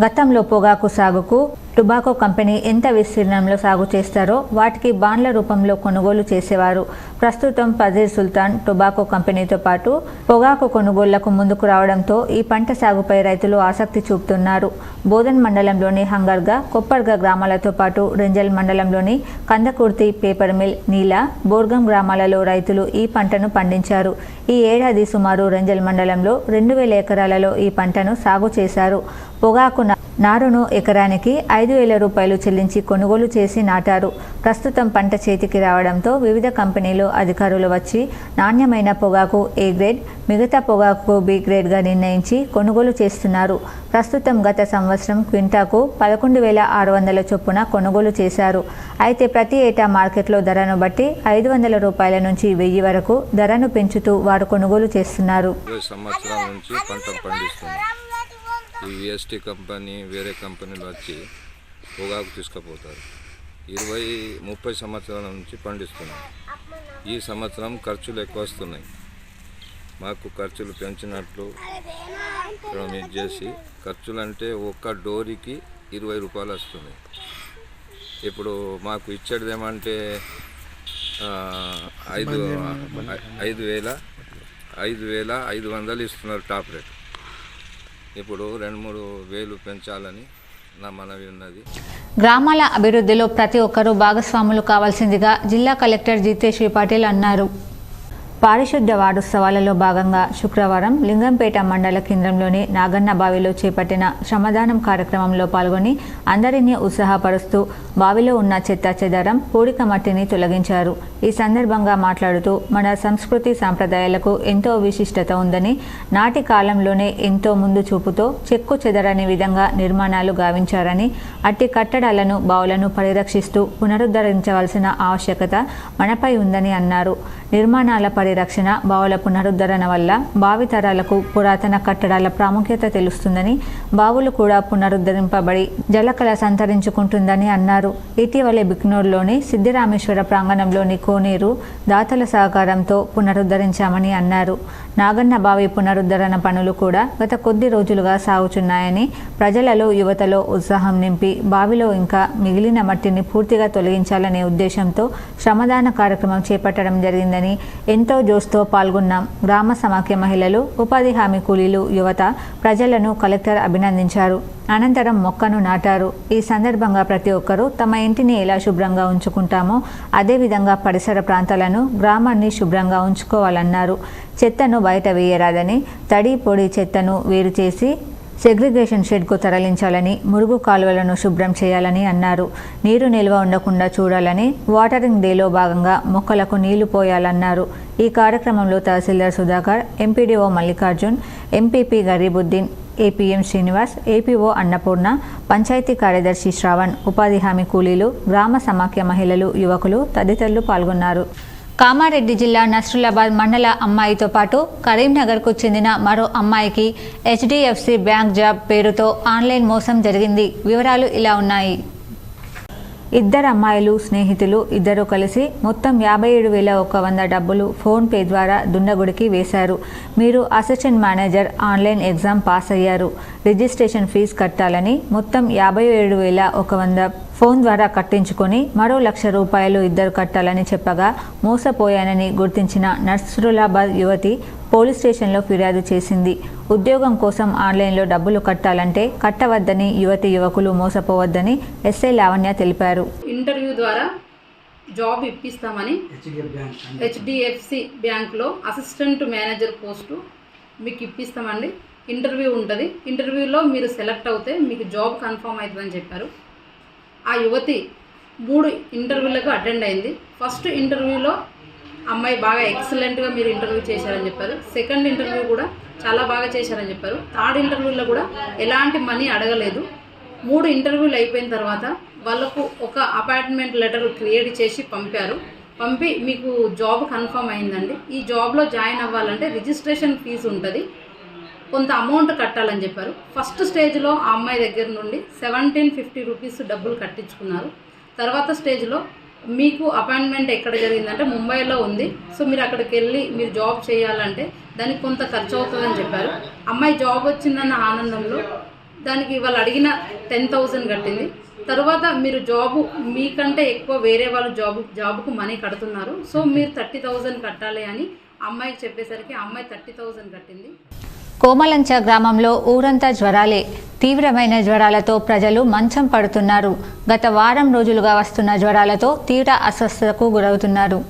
గతంలో పొగాకు సాగుకు టొబాకో కంపెనీ ఎంత విస్తీర్ణంలో సాగు చేస్తారో వాటికి బాండ్ల రూపంలో కొనుగోలు చేసేవారు. ప్రస్తుతం పజీర్ సుల్తాన్ టొబాకో కంపెనీతో పాటు పొగాకు కొనుగోళ్లకు ముందుకు రావడంతో ఈ పంట సాగుపై రైతులు ఆసక్తి చూపుతున్నారు. బోధన్ మండలంలోని హంగర్గా, కొప్పర్గా గ్రామాలతో పాటు రెంజల్ మండలంలోని కందకుర్తి, పేపర్ మిల్, నీలా, బోర్గం గ్రామాలలో రైతులు ఈ పంటను పండించారు. ఈ ఏడాది సుమారు రెంజల్ మండలంలో 2000 ఎకరాలలో ఈ పంటను సాగు చేశారు. పొగాకు నారును ఎకరానికి 5,000 రూపాయలు చెల్లించి కొనుగోలు చేసి నాటారు. ప్రస్తుతం పంట చేతికి రావడంతో వివిధ కంపెనీలు అధికారులు వచ్చి నాణ్యమైన పొగాకు ఏ గ్రేడ్, మిగతా పొగాకు బి గ్రేడ్గా నిర్ణయించి కొనుగోలు చేస్తున్నారు. ప్రస్తుతం గత సంవత్సరం క్వింటాకు 11,600 చొప్పున కొనుగోలు చేశారు. అయితే ప్రతి ఏటా మార్కెట్లో ధరను బట్టి 500 రూపాయల నుంచి 1000 వరకు ధరను పెంచుతూ వారు కొనుగోలు చేస్తున్నారు. ఈ విఎస్టీ కంపెనీ వేరే కంపెనీలు వచ్చి పొగాకు తీసుకుపోతారు. 20-30 సంవత్సరాల నుంచి పండిస్తున్నాం. ఈ సంవత్సరం ఖర్చులు ఎక్కువ వస్తున్నాయి. మాకు ఖర్చులు పెంచినట్లు ఇది చేసి ఖర్చులు అంటే ఒక్క డోరీకి 20 రూపాయలు వస్తున్నాయి. ఇప్పుడు మాకు ఇచ్చేది ఏమంటే 5,500 ఇస్తున్నారు టాప్ రేట్. ఇప్పుడు 2-3 వేలు పెంచాలని నా మనవి ఉన్నది. గ్రామాల అభివృద్ధిలో ప్రతి ఒక్కరూ భాగస్వాములు కావాల్సిందిగా జిల్లా కలెక్టర్ జితేష్ పాటిల్ అన్నారు. పారిశుద్ధ్య వారోత్సవాలలో భాగంగా శుక్రవారం లింగంపేట మండల కేంద్రంలోని నాగన్న బావిలో చేపట్టిన శ్రమదానం కార్యక్రమంలో పాల్గొని అందరినీ ఉత్సాహపరుస్తూ బావిలో ఉన్న చెత్త చెదారం, పూడిక మట్టిని తొలగించారు. ఈ సందర్భంగా మాట్లాడుతూ మన సంస్కృతి సాంప్రదాయాలకు ఎంతో విశిష్టత ఉందని, నాటి కాలంలోనే ఎంతో ముందు చూపుతో చెక్కు చెదరని విధంగా నిర్మాణాలు గావించారని, అట్టి కట్టడాలను, బావులను పరిరక్షిస్తూ పునరుద్ధరించవలసిన ఆవశ్యకత మనపై ఉందని అన్నారు. నిర్మాణాల పరిరక్షణ, బావుల పునరుద్ధరణ వల్ల భావితరాలకు పురాతన కట్టడాల ప్రాముఖ్యత తెలుస్తుందని, బావులు కూడా పునరుద్ధరింపబడి జలకళ సంతరించుకుంటుందని అన్నారు. ఇటీవలే బిక్నూరులోని సిద్ధిరామేశ్వర ప్రాంగణంలోని కోనేరు దాతల సహకారంతో పునరుద్ధరించామని అన్నారు. నాగన్న బావి పునరుద్ధరణ పనులు కూడా గత కొద్ది రోజులుగా సాగుతున్నాయని, ప్రజలలో, యువతలో ఉత్సాహం నింపి బావిలో ఇంకా మిగిలిన మట్టిని పూర్తిగా తొలగించాలనే ఉద్దేశంతో శ్రమదాన కార్యక్రమం చేపట్టడం జరిగిందని, ఎంతో జోష్తో పాల్గొన్నాం. గ్రామ సమాఖ్య మహిళలు, ఉపాధి హామీ కూలీలు, యువత, ప్రజలను కలెక్టర్ అభినందించారు. అనంతరం మొక్కను నాటారు. ఈ సందర్భంగా ప్రతి ఒక్కరూ తమ ఇంటిని ఎలా శుభ్రంగా ఉంచుకుంటామో అదేవిధంగా పరిసర ప్రాంతాలను, గ్రామాన్ని శుభ్రంగా ఉంచుకోవాలన్నారు. చెత్తను బయట వేయరాదని, తడి పొడి చెత్తను వేరు చేసి సెగ్రిగేషన్ షెడ్కు తరలించాలని, మురుగు కాలువలను శుభ్రం చేయాలని అన్నారు. నీరు నిల్వ ఉండకుండా చూడాలని, వాటరింగ్ డేలో భాగంగా మొక్కలకు నీళ్లు పోయాలన్నారు. ఈ కార్యక్రమంలో tahsildar Sudhakar, MPDO Mallikarjun, MPP Garibuddin, APM Srinivas, APO Annapurna, panchayat కార్యదర్శి శ్రావణ్, ఉపాధి హామీ కూలీలు, గ్రామ సమాఖ్య మహిళలు, యువకులు తదితరులు పాల్గొన్నారు. కామారెడ్డి జిల్లా నస్రులాబాద్ మండల అమ్మాయితో పాటు కరీంనగర్కు చెందిన మరో అమ్మాయికి HDFC బ్యాంక్ జాబ్ పేరుతో ఆన్లైన్ మోసం జరిగింది. వివరాలు ఇలా ఉన్నాయి. ఇద్దరు అమ్మాయిలు స్నేహితులు ఇద్దరు కలిసి మొత్తం 57,100 డబ్బులు ఫోన్పే ద్వారా దుండగుడికి వేశారు. మీరు assistant manager, online exam pass అయ్యారు, రిజిస్ట్రేషన్ ఫీజు కట్టాలని మొత్తం 57,100 ఫోన్ ద్వారా కట్టించుకొని మరో ₹1,00,000 ఇద్దరు కట్టాలని చెప్పగా మోసపోయానని గుర్తించిన నస్రులాబాద్ యువతి పోలీస్ స్టేషన్లో ఫిర్యాదు చేసింది. ఉద్యోగం కోసం ఆన్లైన్లో డబ్బులు కట్టాలంటే కట్టవద్దని, యువకులు మోసపోవద్దని ఎస్ఐ లావణ్య తెలిపారు. ఇంటర్వ్యూ ద్వారా జాబ్ ఇప్పిస్తామని HDFC బ్యాంక్లో అసిస్టెంట్ మేనేజర్ పోస్టు మీకు ఇప్పిస్తామండి, ఇంటర్వ్యూ ఉంటుంది, ఇంటర్వ్యూలో మీరు సెలెక్ట్ అవుతే మీకు జాబ్ కన్ఫర్మ్ అవుతుందని చెప్పారు. ఆ యువతి 3 ఇంటర్వ్యూలకు అటెండ్ అయింది. ఫస్ట్ ఇంటర్వ్యూలో అమ్మాయి బాగా ఎక్సలెంట్గా మీరు ఇంటర్వ్యూ చేశారని చెప్పారు. సెకండ్ ఇంటర్వ్యూ కూడా చాలా బాగా చేశారని చెప్పారు. థర్డ్ ఇంటర్వ్యూలో కూడా ఎలాంటి మనీ అడగలేదు. 3 ఇంటర్వ్యూలు అయిపోయిన తర్వాత వాళ్ళకు ఒక అపాయింట్మెంట్ లెటర్ క్రియేట్ చేసి పంపి మీకు జాబ్ కన్ఫర్మ్ అయిందండి, ఈ జాబ్లో జాయిన్ అవ్వాలంటే రిజిస్ట్రేషన్ ఫీజు ఉంటుంది, కొంత అమౌంట్ కట్టాలని చెప్పారు. ఫస్ట్ స్టేజ్లో ఆ అమ్మాయి దగ్గర నుండి 1750 రూపీస్ డబ్బులు కట్టించుకున్నారు. తర్వాత స్టేజ్లో మీకు అపాయింట్మెంట్ ఎక్కడ జరిగిందంటే ముంబైలో ఉంది, సో మీరు అక్కడికి వెళ్ళి మీరు జాబ్ చేయాలంటే దానికి కొంత ఖర్చు అవుతుందని చెప్పారు. అమ్మాయి జాబ్ వచ్చిందన్న ఆనందంలో దానికి వాళ్ళు అడిగిన 10,000 కట్టింది. తర్వాత మీరు జాబు మీకంటే ఎక్కువ వేరే వాళ్ళు జాబుకు మనీ కడుతున్నారు, సో మీరు 30,000 కట్టాలి అని అమ్మాయికి చెప్పేసరికి అమ్మాయి 30,000 కట్టింది. కోమలంచ గ్రామంలో ఊరంతా జ్వరాలే. తీవ్రమైన జ్వరాలతో ప్రజలు మంచం పడుతున్నారు. గత వారం రోజులుగా వస్తున్న జ్వరాలతో తీవ్ర అస్వస్థతకు గురవుతున్నారు.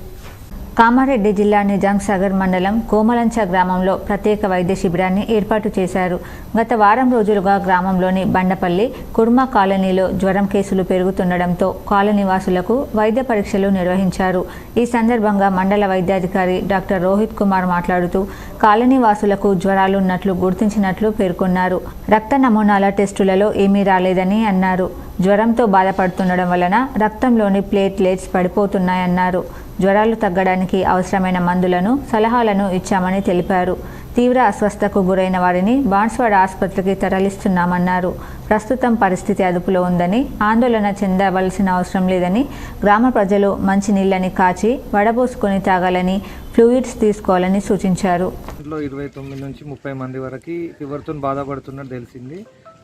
కామారెడ్డి జిల్లా నిజాం సాగర్ మండలం కోమలంచ గ్రామంలో ప్రత్యేక వైద్య శిబిరాన్ని ఏర్పాటు చేశారు. గత వారం రోజులుగా గ్రామంలోని బండపల్లి, కుర్మా కాలనీలో జ్వరం కేసులు పెరుగుతుండడంతో కాలనీ వాసులకు వైద్య పరీక్షలు నిర్వహించారు. ఈ సందర్భంగా మండల వైద్యాధికారి డాక్టర్ రోహిత్ కుమార్ మాట్లాడుతూ కాలనీ వాసులకు జ్వరాలున్నట్లు గుర్తించినట్లు పేర్కొన్నారు. రక్త నమూనాల టెస్టులలో ఏమీ రాలేదని అన్నారు. జ్వరంతో బాధపడుతుండడం వలన రక్తంలోని ప్లేట్లెట్స్ పడిపోతున్నాయన్నారు. జ్వరాలు తగ్గడానికి అవసరమైన మందులను, సలహాలను ఇచ్చామని తెలిపారు. తీవ్ర అస్వస్థతకు గురైన వారిని బాన్స్వాడ ఆసుపత్రికి తరలిస్తున్నామన్నారు. ప్రస్తుతం పరిస్థితి అదుపులో ఉందని, ఆందోళన చెందవలసిన అవసరం లేదని, గ్రామ ప్రజలు మంచినీళ్ళని కాచి వడబోసుకొని తాగాలని, ఫ్లూయిడ్స్ తీసుకోవాలని సూచించారు. 29 నుంచి 30 మంది వరకు ఫీవర్తో బాధపడుతున్నట్టు తెలిసింది.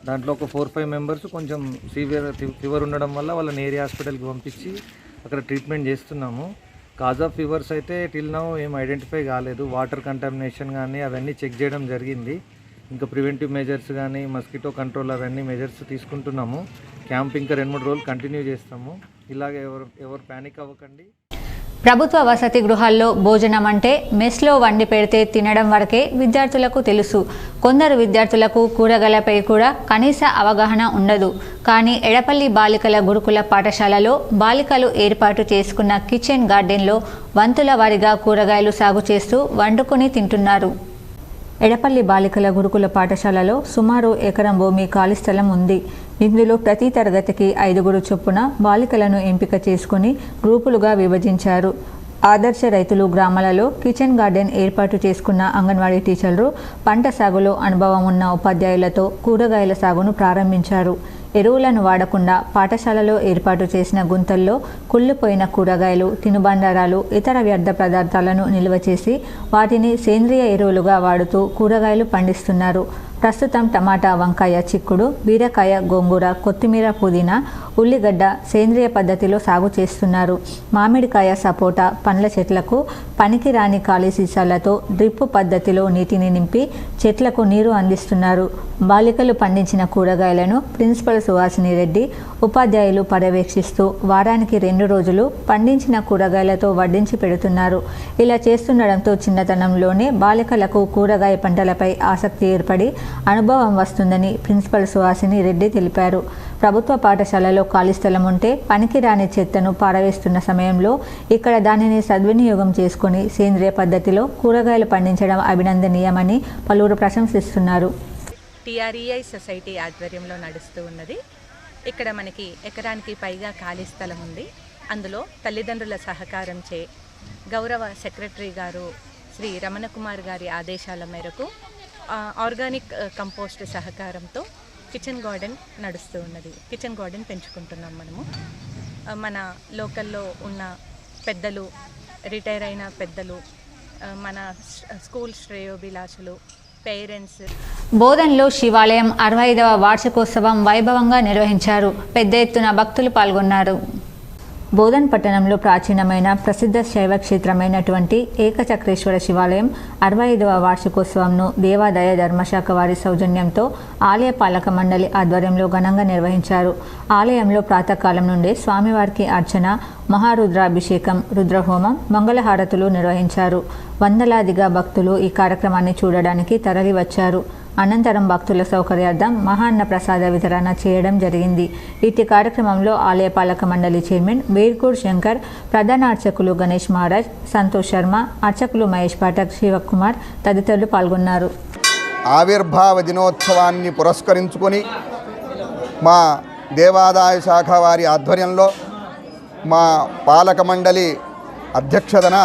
దాంట్లో ఒక 4-5 మెంబర్స్ కొంచెం ఫీవర్ ఉండడం వల్ల వాళ్ళని ఏరియా హాస్పిటల్కి పంపించి అక్కడ ట్రీట్మెంట్ చేస్తున్నాము. కాజ్ ఆఫ్ ఫీవర్స్ అయితే టిల్ నౌ ఏం ఐడెంటిఫై కాలేదు. వాటర్ కంటామినేషన్ కానీ అవన్నీ చెక్ చేయడం జరిగింది. ఇంకా ప్రివెంటివ్ మెజర్స్ కానీ మస్కిటో కంట్రోల్ అవన్నీ మెజర్స్ తీసుకుంటున్నాము. క్యాంప్ ఇంకా 2-3 రోజులు కంటిన్యూ చేస్తాము. ఇలాగే ఎవరు ప్యానిక్ అవ్వకండి. ప్రభుత్వ వసతి గృహాల్లో భోజనం అంటే మెస్లో వండి పెడితే తినడం వరకే విద్యార్థులకు తెలుసు. కొందరు విద్యార్థులకు కూరగాయలపై కూడా కనీస అవగాహన ఉండదు. కానీ ఎడపల్లి బాలికల గురుకుల పాఠశాలలో బాలికలు ఏర్పాటు చేసుకున్న కిచెన్ గార్డెన్లో వంతుల వారీగా కూరగాయలు సాగు చేస్తూ వండుకొని తింటున్నారు. ఎడపల్లి బాలికల గురుకుల పాఠశాలలో సుమారు ఎకరం భూమి ఖాళీ స్థలం ఉంది. ఇందులో ప్రతి తరగతికి 5 చొప్పున బాలికలను ఎంపిక చేసుకుని గ్రూపులుగా విభజించారు. ఆదర్శ రైతులు గ్రామాలలో కిచెన్ గార్డెన్ ఏర్పాటు చేసుకున్న అంగన్వాడీ టీచర్లు పంట సాగులో అనుభవం ఉన్న ఉపాధ్యాయులతో కూరగాయల సాగును ప్రారంభించారు. ఎరువులను వాడకుండా పాఠశాలలో ఏర్పాటు చేసిన గుంతల్లో కుళ్ళిపోయిన కూరగాయలు, తినుబండారాలు, ఇతర వ్యర్థ పదార్థాలను నిల్వ చేసి వాటిని సేంద్రియ ఎరువులుగా వాడుతూ కూరగాయలు పండిస్తున్నారు. ప్రస్తుతం టమాటా, వంకాయ, చిక్కుడు, బీరకాయ, గోంగూర, కొత్తిమీర, పుదీనా, ఉల్లిగడ్డ సేంద్రియ పద్ధతిలో సాగు చేస్తున్నారు. మామిడికాయ, సపోటా పండ్ల చెట్లకు పనికిరాని ఖాళీ సీసాలతో డ్రిప్ పద్ధతిలో నీటిని నింపి చెట్లకు నీరు అందిస్తున్నారు. బాలికలు పండించిన కూరగాయలను ప్రిన్సిపల్ సుహాసిని రెడ్డి, ఉపాధ్యాయులు పర్యవేక్షిస్తూ వారానికి 2 రోజులు పండించిన కూరగాయలతో వడ్డించి పెడుతున్నారు. ఇలా చేస్తుండడంతో చిన్నతనంలోనే బాలికలకు కూరగాయ పంటలపై ఆసక్తి ఏర్పడి అనుభవం వస్తుందని ప్రిన్సిపల్ సుహాసిని రెడ్డి తెలిపారు. ప్రభుత్వ పాఠశాలలో ఖాళీ స్థలం ఉంటే పనికిరాని చెత్తను పారవేస్తున్న సమయంలో ఇక్కడ దానిని సద్వినియోగం చేసుకుని సేంద్రియ పద్ధతిలో కూరగాయలు పండించడం అభినందనీయమని పలువురు ప్రశంసిస్తున్నారు. TREI సొసైటీ ఆధ్వర్యంలో నడుస్తూ ఉన్నది. ఇక్కడ మనకి ఎకరానికి పైగా ఖాళీ స్థలం ఉంది. అందులో తల్లిదండ్రుల సహకారంచే గౌరవ సెక్రటరీ గారు శ్రీ రమణ కుమార్ గారి ఆదేశాల మేరకు ఆర్గానిక్ కంపోస్ట్ సహకారంతో కిచెన్ గార్డెన్ నడుస్తూ ఉన్నది. కిచెన్ గార్డెన్ పెంచుకుంటున్నాం మనము. మన లోకల్లో ఉన్న పెద్దలు, రిటైర్ అయిన పెద్దలు, మన స్కూల్ శ్రేయోభిలాషులు, పేరెంట్స్. బోధన్లో శివాలయం 65వ వార్షికోత్సవం వైభవంగా నిర్వహించారు. పెద్ద ఎత్తున భక్తులు పాల్గొన్నారు. బోధన్ పట్టణంలో ప్రాచీనమైన ప్రసిద్ధ శైవ క్షేత్రమైనటువంటి ఏకచక్రేశ్వర శివాలయం 65వ వార్షికోత్సవంను దేవాదాయ ధర్మశాఖ వారి సౌజన్యంతో ఆలయ పాలక మండలి ఆధ్వర్యంలో ఘనంగా నిర్వహించారు. ఆలయంలో ప్రాతకాలం నుండే స్వామివారికి అర్చన, మహారుద్రాభిషేకం, రుద్రహోమం, మంగళహారతులు నిర్వహించారు. వందలాదిగా భక్తులు ఈ కార్యక్రమాన్ని చూడడానికి తరలివచ్చారు. అనంతరం భక్తుల సౌకర్యార్థం మహాన్న ప్రసాద వితరణ చేయడం జరిగింది. ఇట్టి కార్యక్రమంలో ఆలయ పాలక మండలి చైర్మన్ వేర్కూర్ శంకర్, ప్రధాన అర్చకులు గణేష్ మహారాజ్, సంతోష్ శర్మ, అర్చకులు మహేష్ పాఠక్, శివకుమార్ తదితరులు పాల్గొన్నారు. ఆవిర్భావ దినోత్సవాన్ని పురస్కరించుకొని మా దేవాదాయ శాఖ వారి ఆధ్వర్యంలో మా పాలక మండలి అధ్యక్షతన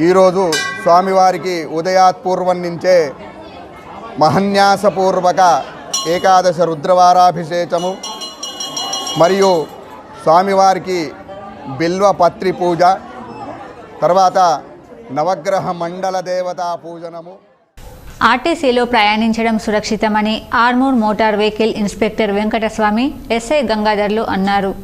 ఈరోజు స్వామివారికి ఉదయాత్పూర్వం నుంచే మహన్యాసపూర్వక ఏకాదశ రుద్రవారాభిషేకము మరియు స్వామివారికి బిల్వపత్రి పూజ, తర్వాత నవగ్రహ మండల దేవతా పూజనము. ఆర్టీసీలో ప్రయాణించడం సురక్షితమని Armoor motor vehicle inspector Venkataswamy, SI గంగాధర్లు అన్నారు.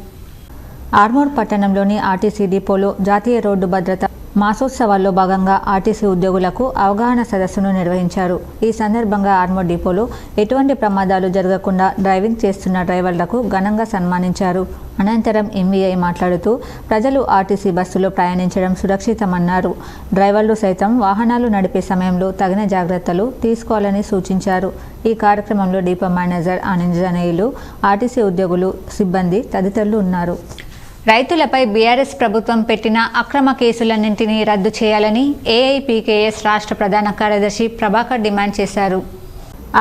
ఆర్మూర్ పట్టణంలోని ఆర్టీసీ డిపోలో జాతీయ రోడ్డు భద్రత మాసోత్సవాల్లో భాగంగా ఆర్టీసీ ఉద్యోగులకు అవగాహన సదస్సును నిర్వహించారు. ఈ సందర్భంగా ఆర్మూర్ డిపోలో ఎటువంటి ప్రమాదాలు జరగకుండా డ్రైవింగ్ చేస్తున్న డ్రైవర్లకు ఘనంగా సన్మానించారు. అనంతరం ఎంవీఐ మాట్లాడుతూ ప్రజలు ఆర్టీసీ బస్సులో ప్రయాణించడం సురక్షితమన్నారు. డ్రైవర్లు సైతం వాహనాలు నడిపే సమయంలో తగిన జాగ్రత్తలు తీసుకోవాలని సూచించారు. ఈ కార్యక్రమంలో డిపో మేనేజర్ ఆనంజనేయులు, ఆర్టీసీ ఉద్యోగులు, సిబ్బంది తదితరులు ఉన్నారు. రైతులపై బీఆర్ఎస్ ప్రభుత్వం పెట్టిన అక్రమ కేసులన్నింటినీ రద్దు చేయాలని ఏఐపీకేఎస్ రాష్ట్ర ప్రధాన కార్యదర్శి ప్రభాకర్ డిమాండ్ చేశారు.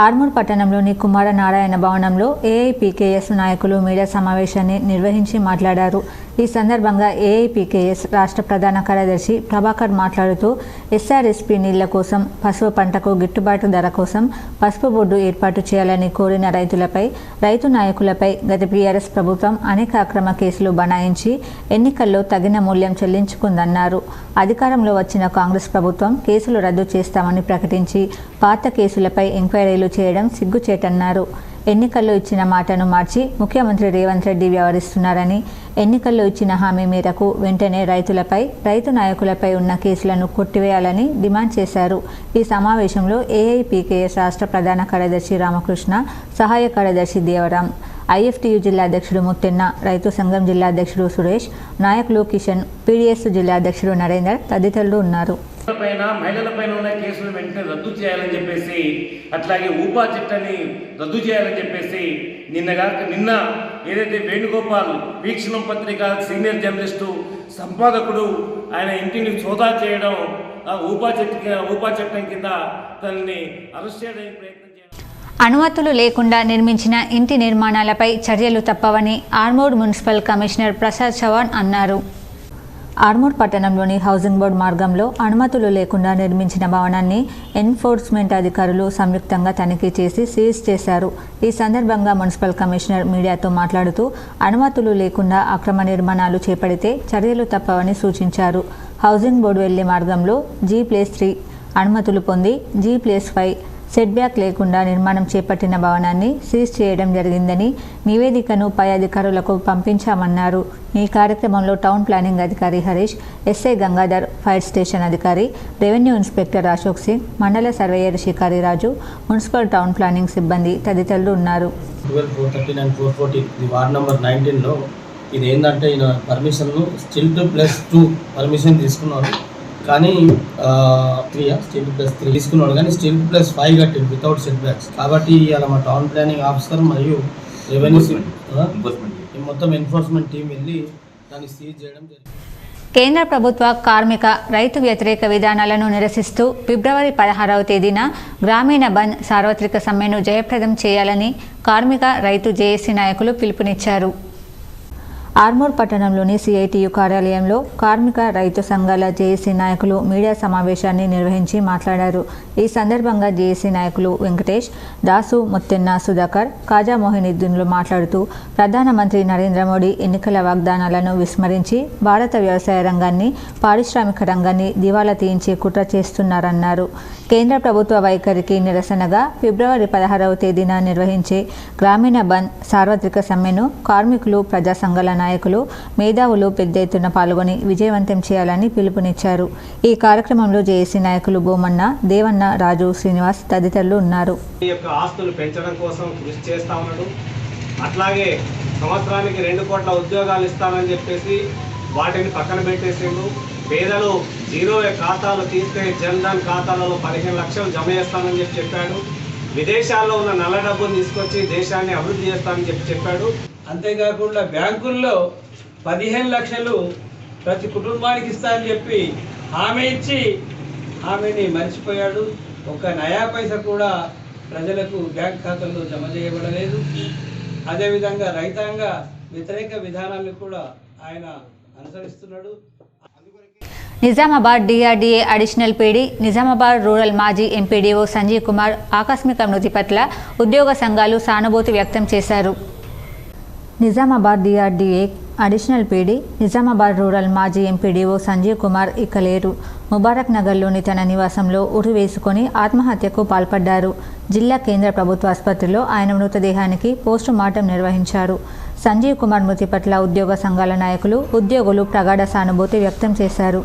ఆర్మూర్ పట్టణంలోని కుమార నారాయణ భవనంలో ఏఐపీకేఎస్ నాయకులు మీడియా సమావేశాన్ని నిర్వహించి మాట్లాడారు. ఈ సందర్భంగా ఏఐపీకేఎస్ రాష్ట్ర ప్రధాన కార్యదర్శి ప్రభాకర్ మాట్లాడుతూ ఎస్ఆర్ఎస్పీ నీళ్ల కోసం, పసుపు పంటకు గిట్టుబాటు ధర కోసం పసుపు బోర్డు ఏర్పాటు చేయాలని కోరిన రైతులపై, రైతు నాయకులపై గత బీఆర్ఎస్ ప్రభుత్వం అనేక అక్రమ కేసులు బనాయించి ఎన్నికల్లో తగిన మూల్యం చెల్లించుకుందన్నారు. అధికారంలో వచ్చిన కాంగ్రెస్ ప్రభుత్వం కేసులు రద్దు చేస్తామని ప్రకటించి పాత కేసులపై ఎంక్వైరీలు చేయడం సిగ్గుచేటన్నారు. ఎన్నికల్లో ఇచ్చిన మాటను మార్చి ముఖ్యమంత్రి రేవంత్ రెడ్డి వ్యవహరిస్తున్నారని, ఎన్నికల్లో ఇచ్చిన హామీ మేరకు వెంటనే రైతులపై, రైతు నాయకులపై ఉన్న కేసులను కొట్టివేయాలని డిమాండ్ చేశారు. ఈ సమావేశంలో ఏఐపీకేఎస్ రాష్ట్ర ప్రధాన కార్యదర్శి రామకృష్ణ, సహాయ కార్యదర్శి దేవరాం, ఐఎఫ్టీయూ జిల్లా అధ్యక్షుడు ముత్తెన్న, రైతు సంఘం జిల్లా అధ్యక్షుడు సురేష్, నాయకులు కిషన్, పీడీఎస్ జిల్లా అధ్యక్షుడు నరేందర్ తదితరులు ఉన్నారు. మహిళలపైన ఉన్న కేసులు వెంటనే రద్దు చేయాలని చెప్పేసి, అట్లాగే ఊపా చట్టాన్ని రద్దు చేయాలని చెప్పేసి నిన్న ఏదైతే వేణుగోపాల్ వీక్షణం పత్రిక సీనియర్ జర్నలిస్టు సంపాదకుడు ఆయన ఇంటిని సోదా చేయడం, ఊపా చట్టం కింద తనని అరెస్ట్ చేయడానికి ప్రయత్నం చేయడం. అనుమతులు లేకుండా నిర్మించిన ఇంటి నిర్మాణాలపై చర్యలు తప్పవని ఆర్మూర్ మున్సిపల్ కమిషనర్ ప్రసాద్ చవాన్ అన్నారు. ఆర్మూర్ పట్టణంలోని హౌసింగ్ బోర్డు మార్గంలో అనుమతులు లేకుండా నిర్మించిన భవనాన్ని ఎన్ఫోర్స్మెంట్ అధికారులు సంయుక్తంగా తనిఖీ చేసి సీజ్ చేశారు. ఈ సందర్భంగా మున్సిపల్ కమిషనర్ మీడియాతో మాట్లాడుతూ అనుమతులు లేకుండా అక్రమ నిర్మాణాలు చేపడితే చర్యలు తప్పవని సూచించారు. హౌసింగ్ బోర్డు వెళ్లే మార్గంలో G+3 అనుమతులు పొంది G+5 సెట్ బ్యాక్ లేకుండా నిర్మాణం చేపట్టిన భవనాన్ని సీజ్ చేయడం జరిగిందని నివేదికను పై అధికారులకు పంపించామన్నారు. ఈ కార్యక్రమంలో టౌన్ ప్లానింగ్ అధికారి Harish, SI Gangadhar, fire station అధికారి, రెవెన్యూ ఇన్స్పెక్టర్ అశోక్ సింగ్, మండల సర్వేయర్ షికారి రాజు, మున్సిపల్ టౌన్ ప్లానింగ్ సిబ్బంది తదితరులు ఉన్నారు. 12/439/440 వార్డ్ నెంబర్ 19లో ఇది ఏంటంటే ఈయన పర్మిషన్ స్టిల్ 2+2 పర్మిషన్ తీసుకున్నారు, కానీ స్టిల్ 3 తీసుకున్నాడు, కానీ స్టిల్ 5 కట్టింది వితౌట్ సెట్ బ్యాక్స్. కాబట్టి ఇవాళ మా టౌన్ ప్లానింగ్ ఆఫీసర్ మరియు రెవెన్యూ మొత్తం ఎన్ఫోర్స్మెంట్ టీం వెళ్ళి దాన్ని సీజ్ చేయడం జరిగింది. కేంద్ర ప్రభుత్వ కార్మిక రైతు వ్యతిరేక విధానాలను నిరసిస్తూ ఫిబ్రవరి 16వ తేదీన గ్రామీణ బంద్ సార్వత్రిక సమ్మెను జయప్రదం చేయాలని కార్మిక రైతు జేఏసీ నాయకులు పిలుపునిచ్చారు. ఆర్మూర్ పట్టణంలోని సిఐటియు కార్యాలయంలో కార్మిక రైతు సంఘాల జేఏసీ నాయకులు మీడియా సమావేశాన్ని నిర్వహించి మాట్లాడారు. ఈ సందర్భంగా జేఏసీ నాయకులు వెంకటేష్, దాసు, ముత్తెన్న, సుధాకర్, కాజా మొహినుద్దీన్లు మాట్లాడుతూ ప్రధానమంత్రి నరేంద్ర మోడీ ఎన్నికల వాగ్దానాలను విస్మరించి భారత వ్యవసాయ రంగాన్ని, పారిశ్రామిక రంగాన్ని దివాలా తీయించే కుట్ర చేస్తున్నారన్నారు. కేంద్ర ప్రభుత్వ వైఖరికి నిరసనగా ఫిబ్రవరి 16వ తేదీన నిర్వహించే గ్రామీణ బంద్ సార్వత్రిక సమ్మెను కార్మికులు, ప్రజా సంఘాల నాయకులు, మేధావులు పెద్ద ఎత్తున పాల్గొని విజయవంతం చేయాలని పిలుపునిచ్చారు. ఈ కార్యక్రమంలో జేఏసీ నాయకులు బోమన్న, దేవన్న, రాజు, శ్రీనివాస్ తదితరులు ఉన్నారు. ఈ యొక్క ఆస్తులు పెంచడం కోసం కృషి చేస్తా ఉన్నాడు. అట్లాగే సంవత్సరానికి 2 కోట్ల ఉద్యోగాలు ఇస్తామని చెప్పేసి వాటిని పక్కన పెట్టేసిండు. పేదలు జీరో ఖాతాలు తీస్తే జన్ధన్ ఖాతాలలో 15 లక్షలు జమ చేస్తామని చెప్పాడు. విదేశాల్లో ఉన్న నల్ల డబ్బును తీసుకొచ్చి దేశాన్ని అభివృద్ధి చేస్తామని చెప్పాడు. అంతేకాకుండా బ్యాంకుల్లో 15 లక్షలు ప్రతి కుటుంబానికి ఇస్తామని చెప్పి హామీ ఇచ్చి హామీని మర్చిపోయాడు. ఒక్క నయా పైసా కూడా ప్రజలకు బ్యాంక్ ఖాతాల్లో జమ చేయబడలేదు. అదేవిధంగా రైతాంగ వ్యతిరేక విధానాన్ని కూడా ఆయన అనుసరిస్తున్నాడు. Nizamabad DRDA additional PD, Nizamabad rural మాజీ ఎంపీడీఓ సంజీవ్ కుమార్ ఆకస్మిక మృతి పట్ల ఉద్యోగ సంఘాలు సానుభూతి వ్యక్తం చేశారు. Nizamabad DRDA additional PD, Nizamabad rural మాజీ ఎంపీడీఓ సంజీవ్ కుమార్ ఇక లేరు. ముబారక్ నగర్లోని తన నివాసంలో ఉరి వేసుకొని ఆత్మహత్యకు పాల్పడ్డారు. జిల్లా కేంద్ర ప్రభుత్వ ఆసుపత్రిలో ఆయన మృతదేహానికి పోస్టు మార్టం నిర్వహించారు. సంజీవ్ కుమార్ మృతి పట్ల ఉద్యోగ సంఘాల నాయకులు, ఉద్యోగులు ప్రగాఢ సానుభూతి వ్యక్తం చేశారు.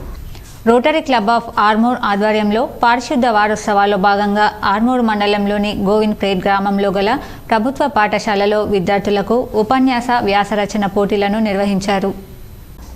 రోటరీ క్లబ్ ఆఫ్ ఆర్మూర్ ఆధ్వర్యంలో పారిశుద్ధ వారోత్సవాల్లో భాగంగా ఆర్మూర్ మండలంలోని గోవింద్పేట్ గ్రామంలో గల ప్రభుత్వ పాఠశాలలో విద్యార్థులకు ఉపన్యాస, వ్యాసరచన పోటీలను నిర్వహించారు.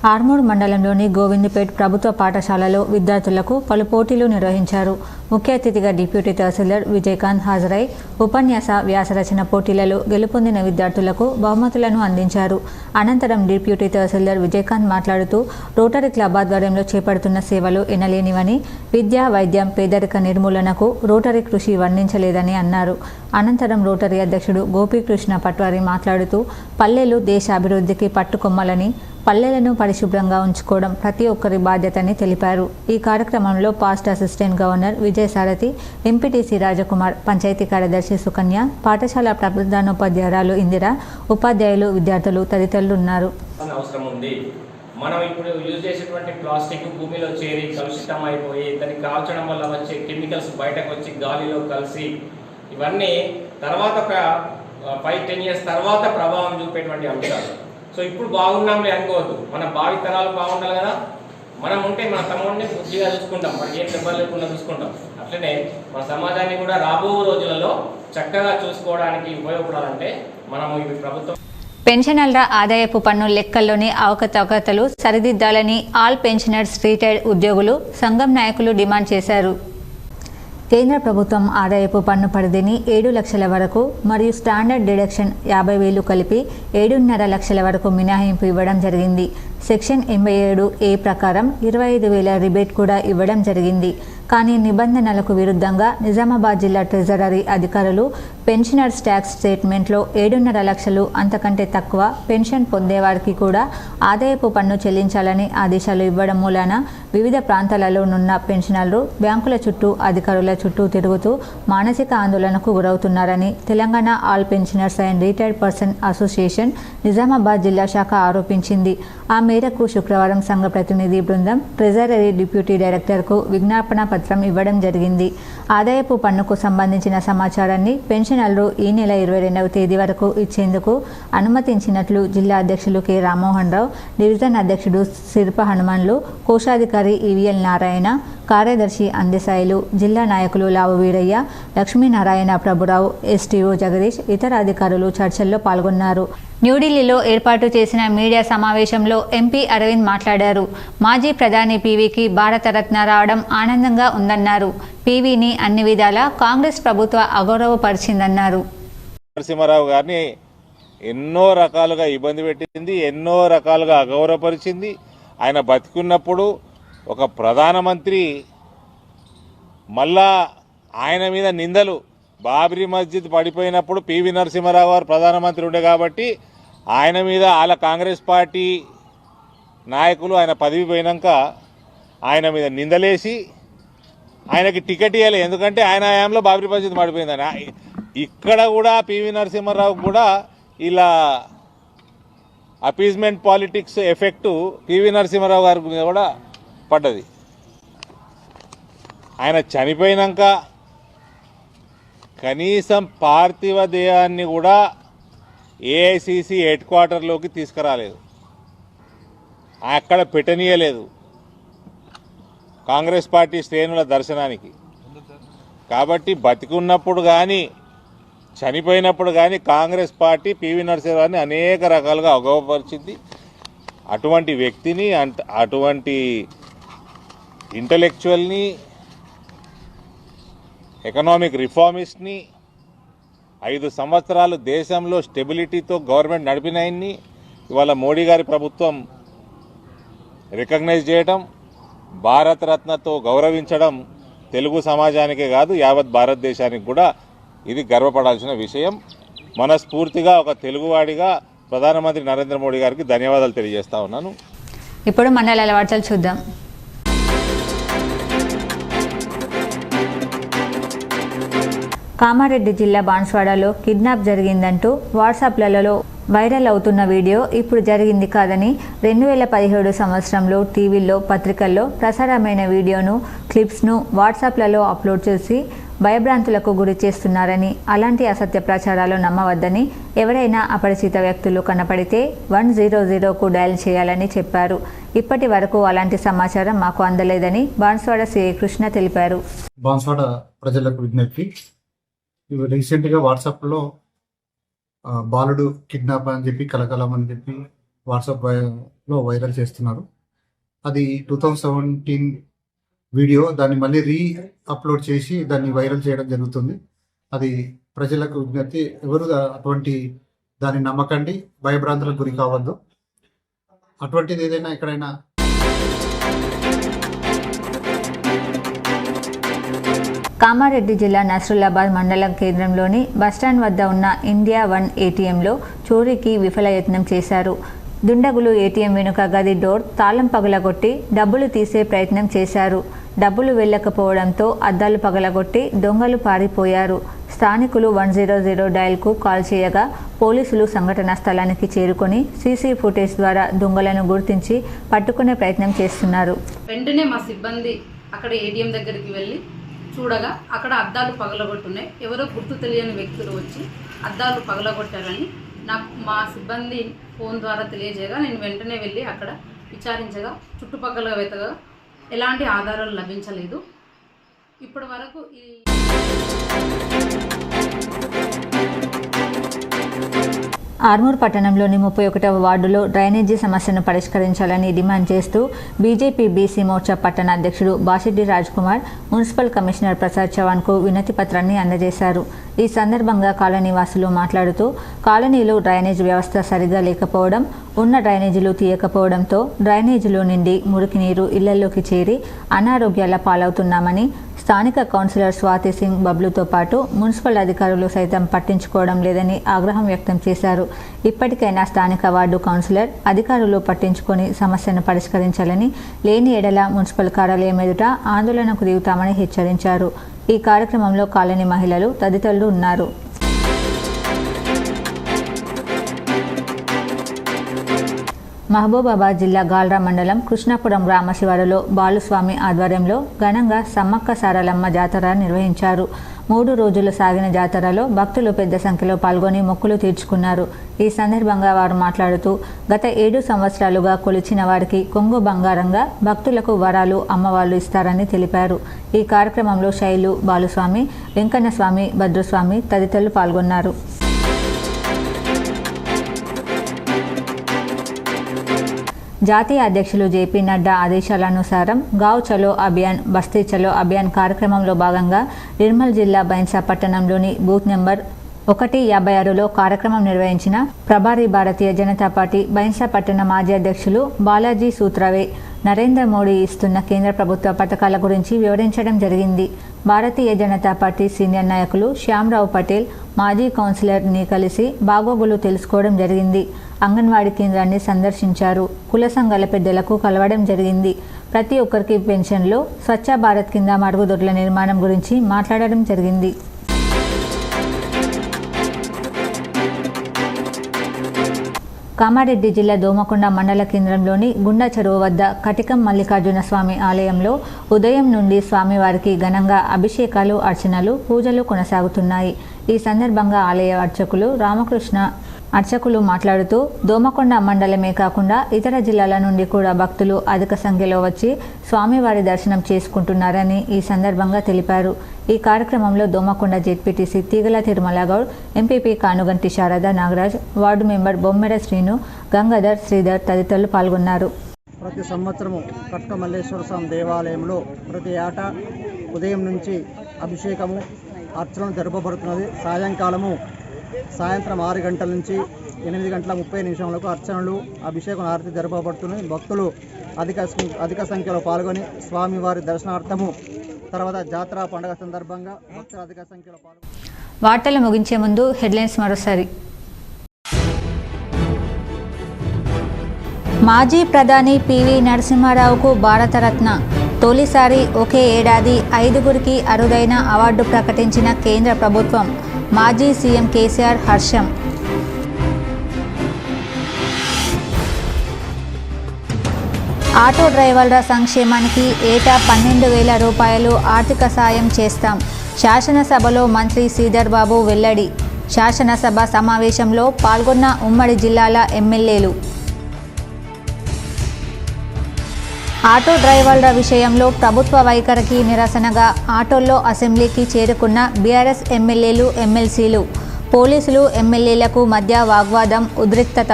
ఆర్మూర్ మండలంలోని గోవింద్పేట్ ప్రభుత్వ పాఠశాలలో విద్యార్థులకు పలు పోటీలు నిర్వహించారు. ముఖ్య అతిథిగా డిప్యూటీ తహసీల్దార్ విజయకాంత్ హాజరై ఉపన్యాస, వ్యాసరచన పోటీలలో గెలుపొందిన విద్యార్థులకు బహుమతులను అందించారు. అనంతరం డిప్యూటీ తహసీల్దార్ విజయకాంత్ మాట్లాడుతూ రోటరీ క్లబ్ ఆధ్వర్యంలో చేపడుతున్న సేవలు ఎనలేనివని, విద్య, వైద్యం, పేదరిక నిర్మూలనకు రోటరీ కృషి వర్ణించలేదని అన్నారు. అనంతరం రోటరీ అధ్యక్షుడు గోపీకృష్ణ పట్వారి మాట్లాడుతూ పల్లెలు దేశ అభివృద్ధికి పట్టుకొమ్మలని, పల్లెలను పరిశుభ్రంగా ఉంచుకోవడం ప్రతి ఒక్కరి బాధ్యతని తెలిపారు. ఈ కార్యక్రమంలో past assistant governor Vijayasarathi, MPTC Rajakumar, panchayat కార్యదర్శి సుకన్య, పాఠశాల ప్రధానోపాధ్యాయురాలు ఇందిర, ఉపాధ్యాయులు, విద్యార్థులు తదితరులు ఉన్నారు. అవసరం ఉంది. మనం ఇప్పుడు యూజ్ చేసేటువంటి ప్లాస్టిక్ భూమిలో చేరి కలుషితం అయిపోయి దాన్ని కాల్చడం వల్ల వచ్చే కెమికల్స్ బయటకు వచ్చి గాలిలో కలిసి ఇవన్నీ తర్వాత ఒక 5-10 years తర్వాత ప్రభావం చూపేటువంటి అంశాలు. సో ఇప్పుడు బాగున్నాంలే అనుకోవద్దు, మన భావి తరాలు బాగుండాలి కదా. మనం ఉంటే మన తమ్ముడిని బుద్ధిగా చూసుకుంటాం, మనకి ఏం దెబ్బలు లేకుండా చూసుకుంటాం. అట్లనే మన సమాజాన్ని కూడా రాబో రోజులలో చక్కగా చూసుకోవడానికి ఉపయోగపడాలంటే మనం ఈ ప్రభుత్వం పెన్షనర్ల ఆదాయపు పన్ను లెక్కల్లోని అవకతవకలు సరిదిద్దాలని ఆల్ పెన్షనర్స్ రిటైర్డ్ ఉద్యోగులు సంఘం నాయకులు డిమాండ్ చేశారు. కేంద్ర ప్రభుత్వం ఆదాయపు పన్ను పరిధిని 7 లక్షల వరకు మరియు స్టాండర్డ్ డిడక్షన్ 50,000 కలిపి 7.5 లక్షల వరకు మినహాయింపు ఇవ్వడం జరిగింది. సెక్షన్ 87A ప్రకారం 25,000 రిబేట్ కూడా ఇవ్వడం జరిగింది. కానీ నిబంధనలకు విరుద్ధంగా నిజామాబాద్ జిల్లా ట్రెజరీ అధికారులు పెన్షనర్స్ ట్యాక్స్ స్టేట్మెంట్లో 7.5 లక్షలు అంతకంటే తక్కువ పెన్షన్ పొందేవారికి కూడా ఆదాయపు పన్ను చెల్లించాలని ఆదేశాలు ఇవ్వడం మూలాన వివిధ ప్రాంతాలలోనున్న పెన్షనర్లు బ్యాంకుల చుట్టూ, అధికారుల చుట్టూ తిరుగుతూ మానసిక ఆందోళనకు గురవుతున్నారని Telangana all pensioners and retired person association Nizamabad జిల్లా శాఖ ఆరోపించింది. ఆ మేరకు శుక్రవారం సంఘ ప్రతినిధి బృందం ట్రెజరీ డిప్యూటీ డైరెక్టర్కు విజ్ఞాపన పత్రం ఇవ్వడం జరిగింది. ఆదాయపు పన్నుకు సంబంధించిన సమాచారాన్ని పెన్షనర్లు ఈ నెల 22వ తేదీ వరకు ఇచ్చేందుకు అనుమతించినట్లు జిల్లా అధ్యక్షులు కె రామ్మోహన్ రావు, డివిజన్ అధ్యక్షుడు సిర్ప హనుమన్లు, కోశాధికారి ఈవీఎల్ నారాయణ, కార్యదర్శి అందెసాయిలు, జిల్లా నాయకులు లావు వీరయ్య, లక్ష్మీనారాయణ ప్రభురావు, ఎస్టీఓ జగదీష్, ఇతర అధికారులు చర్చల్లో పాల్గొన్నారు. న్యూఢిల్లీలో ఏర్పాటు చేసిన మీడియా సమావేశంలో ఎంపీ అరవింద్ మాట్లాడారు. మాజీ ప్రధాని పీవీకి భారతరత్న రావడం ఆనందంగా ఉందన్నారు. పీవీని అన్ని విధాలా కాంగ్రెస్ ప్రభుత్వ అగౌరవపరిచిందన్నారు. నరసింహారావు గారిని ఎన్నో రకాలుగా ఇబ్బంది పెట్టింది, ఎన్నో రకాలుగా అగౌరవపరిచింది. ఆయన బతికున్నప్పుడు ఒక ప్రధానమంత్రి మళ్ళా ఆయన మీద నిందలు, బాబ్రీ మస్జిద్ పడిపోయినప్పుడు పివి నరసింహారావు గారు ప్రధానమంత్రి ఉండే కాబట్టి ఆయన మీద వాళ్ళ కాంగ్రెస్ పార్టీ నాయకులు ఆయన పదవి పోయినాక ఆయన మీద నిందలేసి ఆయనకి టికెట్ ఇవ్వలేదు. ఎందుకంటే ఆయన హయాంలో బాబ్రీ మస్జిద్ పడిపోయిందని. ఇక్కడ కూడా పివి నరసింహారావు కూడా ఇలా appeasement politics effect PV Narasimha Rao గారి మీద కూడా పడ్డది. ఆయన చనిపోయినాక కనీసం పార్థివ దేహాన్ని కూడా ఏఐసిసి హెడ్ క్వార్టర్లోకి తీసుకురాలేదు, అక్కడ పెట్టనీయలేదు కాంగ్రెస్ పార్టీ శ్రేణుల దర్శనానికి. కాబట్టి బతికున్నప్పుడు కానీ చనిపోయినప్పుడు కానీ కాంగ్రెస్ పార్టీ పివి నరసింహారావుని అనేక రకాలుగా అగౌరవపరిచింది. అటువంటి వ్యక్తిని, అటువంటి ఇంటలెక్చువల్ని, ఎకనామిక్ రిఫార్మిస్ట్ని, 5 సంవత్సరాలు దేశంలో స్టెబిలిటీతో గవర్నమెంట్ నడిపినాయన్ని ఇవాళ మోడీ గారి ప్రభుత్వం రికగ్నైజ్ చేయడం, భారతరత్నతో గౌరవించడం తెలుగు సమాజానికే కాదు యావత్ భారతదేశానికి కూడా ఇది గర్వపడాల్సిన విషయం. మనస్ఫూర్తిగా ఒక తెలుగువాడిగా ప్రధానమంత్రి నరేంద్ర మోడీ గారికి ధన్యవాదాలు తెలియజేస్తా ఉన్నాను. ఇప్పుడు మండలాల వార్తలు చూద్దాం. కామారెడ్డి జిల్లా బాన్స్వాడలో కిడ్నాప్ జరిగిందంటూ వాట్సాప్లలో వైరల్ అవుతున్న వీడియో ఇప్పుడు జరిగింది కాదని 2017 సంవత్సరంలో టీవీల్లో, పత్రికల్లో ప్రసారమైన వీడియోను, క్లిప్స్ను వాట్సాప్లలో అప్లోడ్ చేసి భయభ్రాంతులకు గురి చేస్తున్నారని, అలాంటి అసత్య ప్రచారాలు నమ్మవద్దని, ఎవరైనా అపరిచిత వ్యక్తులు కనపడితే 100కు డయల్ చేయాలని చెప్పారు. ఇప్పటి వరకు అలాంటి సమాచారం మాకు అందలేదని బాన్స్వాడ సిఐ కృష్ణ తెలిపారు. బాన్స్వాడ ప్రజలకు విజ్ఞప్తి, రీసెంట్గా వాట్సాప్లో బాలుడు కిడ్నాప్ అని చెప్పి కలకలం అని చెప్పి వాట్సాప్లో వైరల్ చేస్తున్నారు. అది 2017 వీడియో, దాన్ని మళ్ళీ అప్లోడ్ చేసి దాన్ని వైరల్ చేయడం జరుగుతుంది. అది ప్రజలకు విజ్ఞప్తి, ఎవరు అటువంటి దాన్ని నమ్మకండి, భయభ్రాంతులకు గురి కావద్దు. అటువంటిది ఏదైనా ఎక్కడైనా కామారెడ్డి జిల్లా నస్రుల్లాబాద్ మండలం కేంద్రంలోని బస్టాండ్ వద్ద ఉన్న ఇండియా 1 ఏటీఎంలో చోరీకి విఫలయత్నం చేశారు. దుండగులు ఏటీఎం వెనుక గది డోర్ తాళం పగలగొట్టి డబ్బులు తీసే ప్రయత్నం చేశారు. డబ్బులు వెళ్ళకపోవడంతో అద్దాలు పగలగొట్టి దొంగలు పారిపోయారు. స్థానికులు 100 డయల్కు కాల్ చేయగా పోలీసులు సంఘటనా స్థలానికి చేరుకొని సీసీ ఫుటేజ్ ద్వారా దొంగలను గుర్తించి పట్టుకునే ప్రయత్నం చేస్తున్నారు. వెంటనే మా సిబ్బంది అక్కడ ఏటీఎం దగ్గరికి వెళ్ళి చూడగా అక్కడ అద్దాలు పగలగొట్టున్నాయి. ఎవరో గుర్తు తెలియని వ్యక్తులు వచ్చి అద్దాలు పగలగొట్టారని నాకు మా సిబ్బంది ఫోన్ ద్వారా తెలియజేయగా నేను వెంటనే వెళ్ళి అక్కడ విచారించగా చుట్టుపక్కల వెతగా ఎలాంటి ఆధారాలు లభించలేదు. ఇప్పటి వరకు ఆర్మూర్ పట్టణంలోని 31వ వార్డులో డ్రైనేజీ సమస్యను పరిష్కరించాలని డిమాండ్ చేస్తూ బీజేపీ బీసీ మోర్చా పట్టణ అధ్యక్షుడు బాషెడ్డి రాజ్కుమార్ మున్సిపల్ కమిషనర్ ప్రసాద్ చవాన్కు వినతి పత్రాన్ని అందజేశారు. ఈ సందర్భంగా కాలనీ వాసులు మాట్లాడుతూ కాలనీలో డ్రైనేజ్ వ్యవస్థ సరిగా లేకపోవడం, ఉన్న డ్రైనేజీలు తీయకపోవడంతో డ్రైనేజీలో నిండి మురికి నీరు ఇళ్లలోకి చేరి అనారోగ్యాల పాలవుతున్నామని, స్థానిక కౌన్సిలర్ స్వాతి సింగ్ బబ్లుతో పాటు మున్సిపల్ అధికారులు సైతం పట్టించుకోవడం లేదని ఆగ్రహం వ్యక్తం చేశారు. ఇప్పటికైనా స్థానిక వార్డు కౌన్సిలర్ అధికారులు పట్టించుకొని సమస్యను పరిష్కరించాలని, లేని ఎడల మున్సిపల్ కార్యాలయం ఎదుట ఆందోళనకు దిగుతామని హెచ్చరించారు. ఈ కార్యక్రమంలో కాలనీ మహిళలు తదితరులు ఉన్నారు. మహబూబాబాద్ జిల్లా గాల్రా మండలం కృష్ణాపురం గ్రామ శివారులో బాలుస్వామి ఆధ్వర్యంలో ఘనంగా సమ్మక్క సారలమ్మ జాతర నిర్వహించారు. 3 రోజులు సాగిన జాతరలో భక్తులు పెద్ద సంఖ్యలో పాల్గొని మొక్కులు తీర్చుకున్నారు. ఈ సందర్భంగా వారు మాట్లాడుతూ గత 7 సంవత్సరాలుగా కొలిచిన వారికి కొంగు బంగారంగా భక్తులకు వరాలు అమ్మవార్లు ఇస్తారని తెలిపారు. ఈ కార్యక్రమంలో శైలు, బాలుస్వామి, వెంకన్నస్వామి, భద్రస్వామి తదితరులు పాల్గొన్నారు. జాతీయ అధ్యక్షులు జేపీ నడ్డా ఆదేశాలనుసారం గావ్ చలో అభియాన్, బస్తీ చలో అభియాన్ కార్యక్రమంలో భాగంగా నిర్మల్ జిల్లా బైన్సా పట్టణంలోని బూత్ నెంబర్ 156లో కార్యక్రమం నిర్వహించిన ప్రభారీ భారతీయ జనతా పార్టీ బైన్సా పట్టణ మాజీ అధ్యక్షులు బాలాజీ సూత్రవే నరేంద్ర మోడీ ఇస్తున్న కేంద్ర ప్రభుత్వ పథకాల గురించి వివరించడం జరిగింది. భారతీయ జనతా పార్టీ సీనియర్ నాయకులు శ్యామరావు పటేల్ మాజీ కౌన్సిలర్ని కలిసి బాగోగులు తెలుసుకోవడం జరిగింది. అంగన్వాడీ కేంద్రాన్ని సందర్శించారు. కుల సంఘాల పెద్దలకు కలవడం జరిగింది. ప్రతి ఒక్కరికి పెన్షన్లో స్వచ్ఛ భారత్ కింద మరుగుదొడ్ల నిర్మాణం గురించి మాట్లాడడం జరిగింది. కామారెడ్డి జిల్లా దోమకొండ మండల కేంద్రంలోని గుండా చెరువు వద్ద కటికం మల్లికార్జున స్వామి ఆలయంలో ఉదయం నుండి స్వామివారికి ఘనంగా అభిషేకాలు, అర్చనలు, పూజలు కొనసాగుతున్నాయి. ఈ సందర్భంగా ఆలయ అర్చకులు మాట్లాడుతూ దోమకొండ మండలమే కాకుండా ఇతర జిల్లాల నుండి కూడా భక్తులు అధిక సంఖ్యలో వచ్చి స్వామివారి దర్శనం చేసుకుంటున్నారని ఈ సందర్భంగా తెలిపారు. ఈ కార్యక్రమంలో దోమకొండ జెడ్పీటీసీ తీగల Tirumala Goud, MPP Kanuganti Sharada Nagaraj, ward member Bommera Srinu, Gangadhar, Sridhar తదితరులు పాల్గొన్నారు. ప్రతి సంవత్సరము కట్క మల్లేశ్వర స్వామి దేవాలయంలో ప్రతి ఏటా ఉదయం నుంచి అభిషేకము, అర్చనలు జరపబడుతున్నది. సాయంత్రం 6 గంటల నుంచి 8 గంటల 30 నిమిషాలకు అర్చనలు, అభిషేకం, ఆరతి జరపబడుతున్నాయి. భక్తులు అధిక సంఖ్యలో పాల్గొని స్వామివారి దర్శనార్థము తర్వాత జాతర పండుగ సందర్భంగా భక్తులు అధిక సంఖ్యలో పాల్గొని. వార్తలు ముగించే ముందు హెడ్లైన్స్ మరోసారి. మాజీ ప్రధాని పివి నరసింహారావుకు భారతరత్న. తొలిసారి ఒకే ఏడాది 5గురికి అరుదైన అవార్డు ప్రకటించిన కేంద్ర ప్రభుత్వం. మాజీ సీఎం కేసీఆర్ హర్షం. ఆటో డ్రైవర్ల సంక్షేమానికి ఏటా 12,000 రూపాయలు ఆర్థిక సాయం చేస్తాం. శాసనసభలో మంత్రి శ్రీధర్ బాబు వెల్లడి. శాసనసభ సమావేశంలో పాల్గొన్న ఉమ్మడి జిల్లాల ఎమ్మెల్యేలు. ఆటో డ్రైవర్ల విషయంలో ప్రభుత్వ వైఖరికి నిరసనగా ఆటోల్లో అసెంబ్లీకి చేరుకున్న బీఆర్ఎస్ ఎమ్మెల్యేలు, ఎమ్మెల్సీలు. పోలీసులు, ఎమ్మెల్యేలకు మధ్య వాగ్వాదం, ఉద్రిక్తత.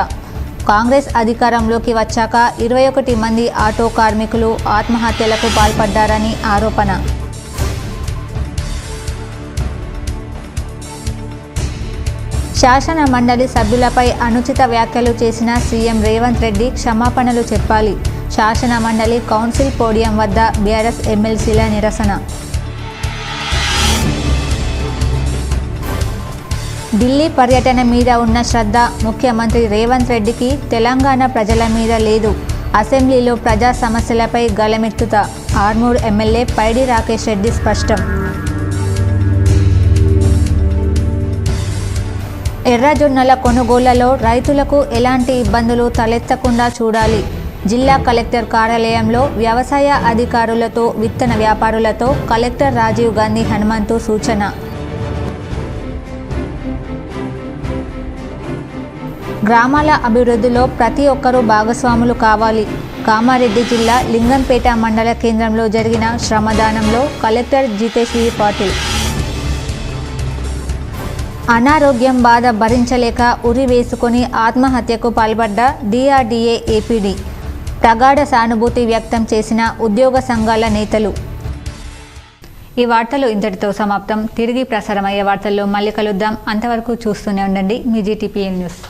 కాంగ్రెస్ అధికారంలోకి వచ్చాక 21 మంది ఆటో కార్మికులు ఆత్మహత్యలకు పాల్పడ్డారని ఆరోపణ. శాసన మండలి సభ్యులపై అనుచిత వ్యాఖ్యలు చేసిన సీఎం రేవంత్ రెడ్డి క్షమాపణలు చెప్పాలి. శాసన మండలి కౌన్సిల్ పోడియం వద్ద బీఆర్ఎస్ ఎమ్మెల్సీల నిరసన. ఢిల్లీ పర్యటన మీద ఉన్న శ్రద్ధ ముఖ్యమంత్రి రేవంత్ రెడ్డికి తెలంగాణ ప్రజల మీద లేదు. అసెంబ్లీలో ప్రజా సమస్యలపై గలమెత్తుతా. ఆర్మూర్ ఎమ్మెల్యే పైడి రాకేష్ రెడ్డి స్పష్టం. ఎర్రజొన్నల కొనుగోళ్లలో రైతులకు ఎలాంటి ఇబ్బందులు తలెత్తకుండా చూడాలి. జిల్లా కలెక్టర్ కార్యాలయంలో వ్యవసాయ అధికారులతో, విత్తన వ్యాపారులతో కలెక్టర్ రాజీవ్ గాంధీ హనుమంతు సూచన. గ్రామాల అభివృద్ధిలో ప్రతి ఒక్కరూ భాగస్వాములు కావాలి. కామారెడ్డి జిల్లా లింగంపేట మండల కేంద్రంలో జరిగిన శ్రమదానంలో కలెక్టర్ జితేష్ వి పాటిల్. అనారోగ్యం బాధ భరించలేక ఉరి వేసుకొని ఆత్మహత్యకు పాల్పడ్డ డిఆర్డీఏ ఏపీడీ. ప్రగాఢ సానుభూతి వ్యక్తం చేసిన ఉద్యోగ సంఘాల నేతలు. ఈ వార్తలు ఇంతటితో సమాప్తం. తిరిగి ప్రసారమయ్యే వార్తల్లో మళ్ళీ కలుద్దాం. అంతవరకు చూస్తూనే ఉండండి మీ జీటీపీఎన్ న్యూస్.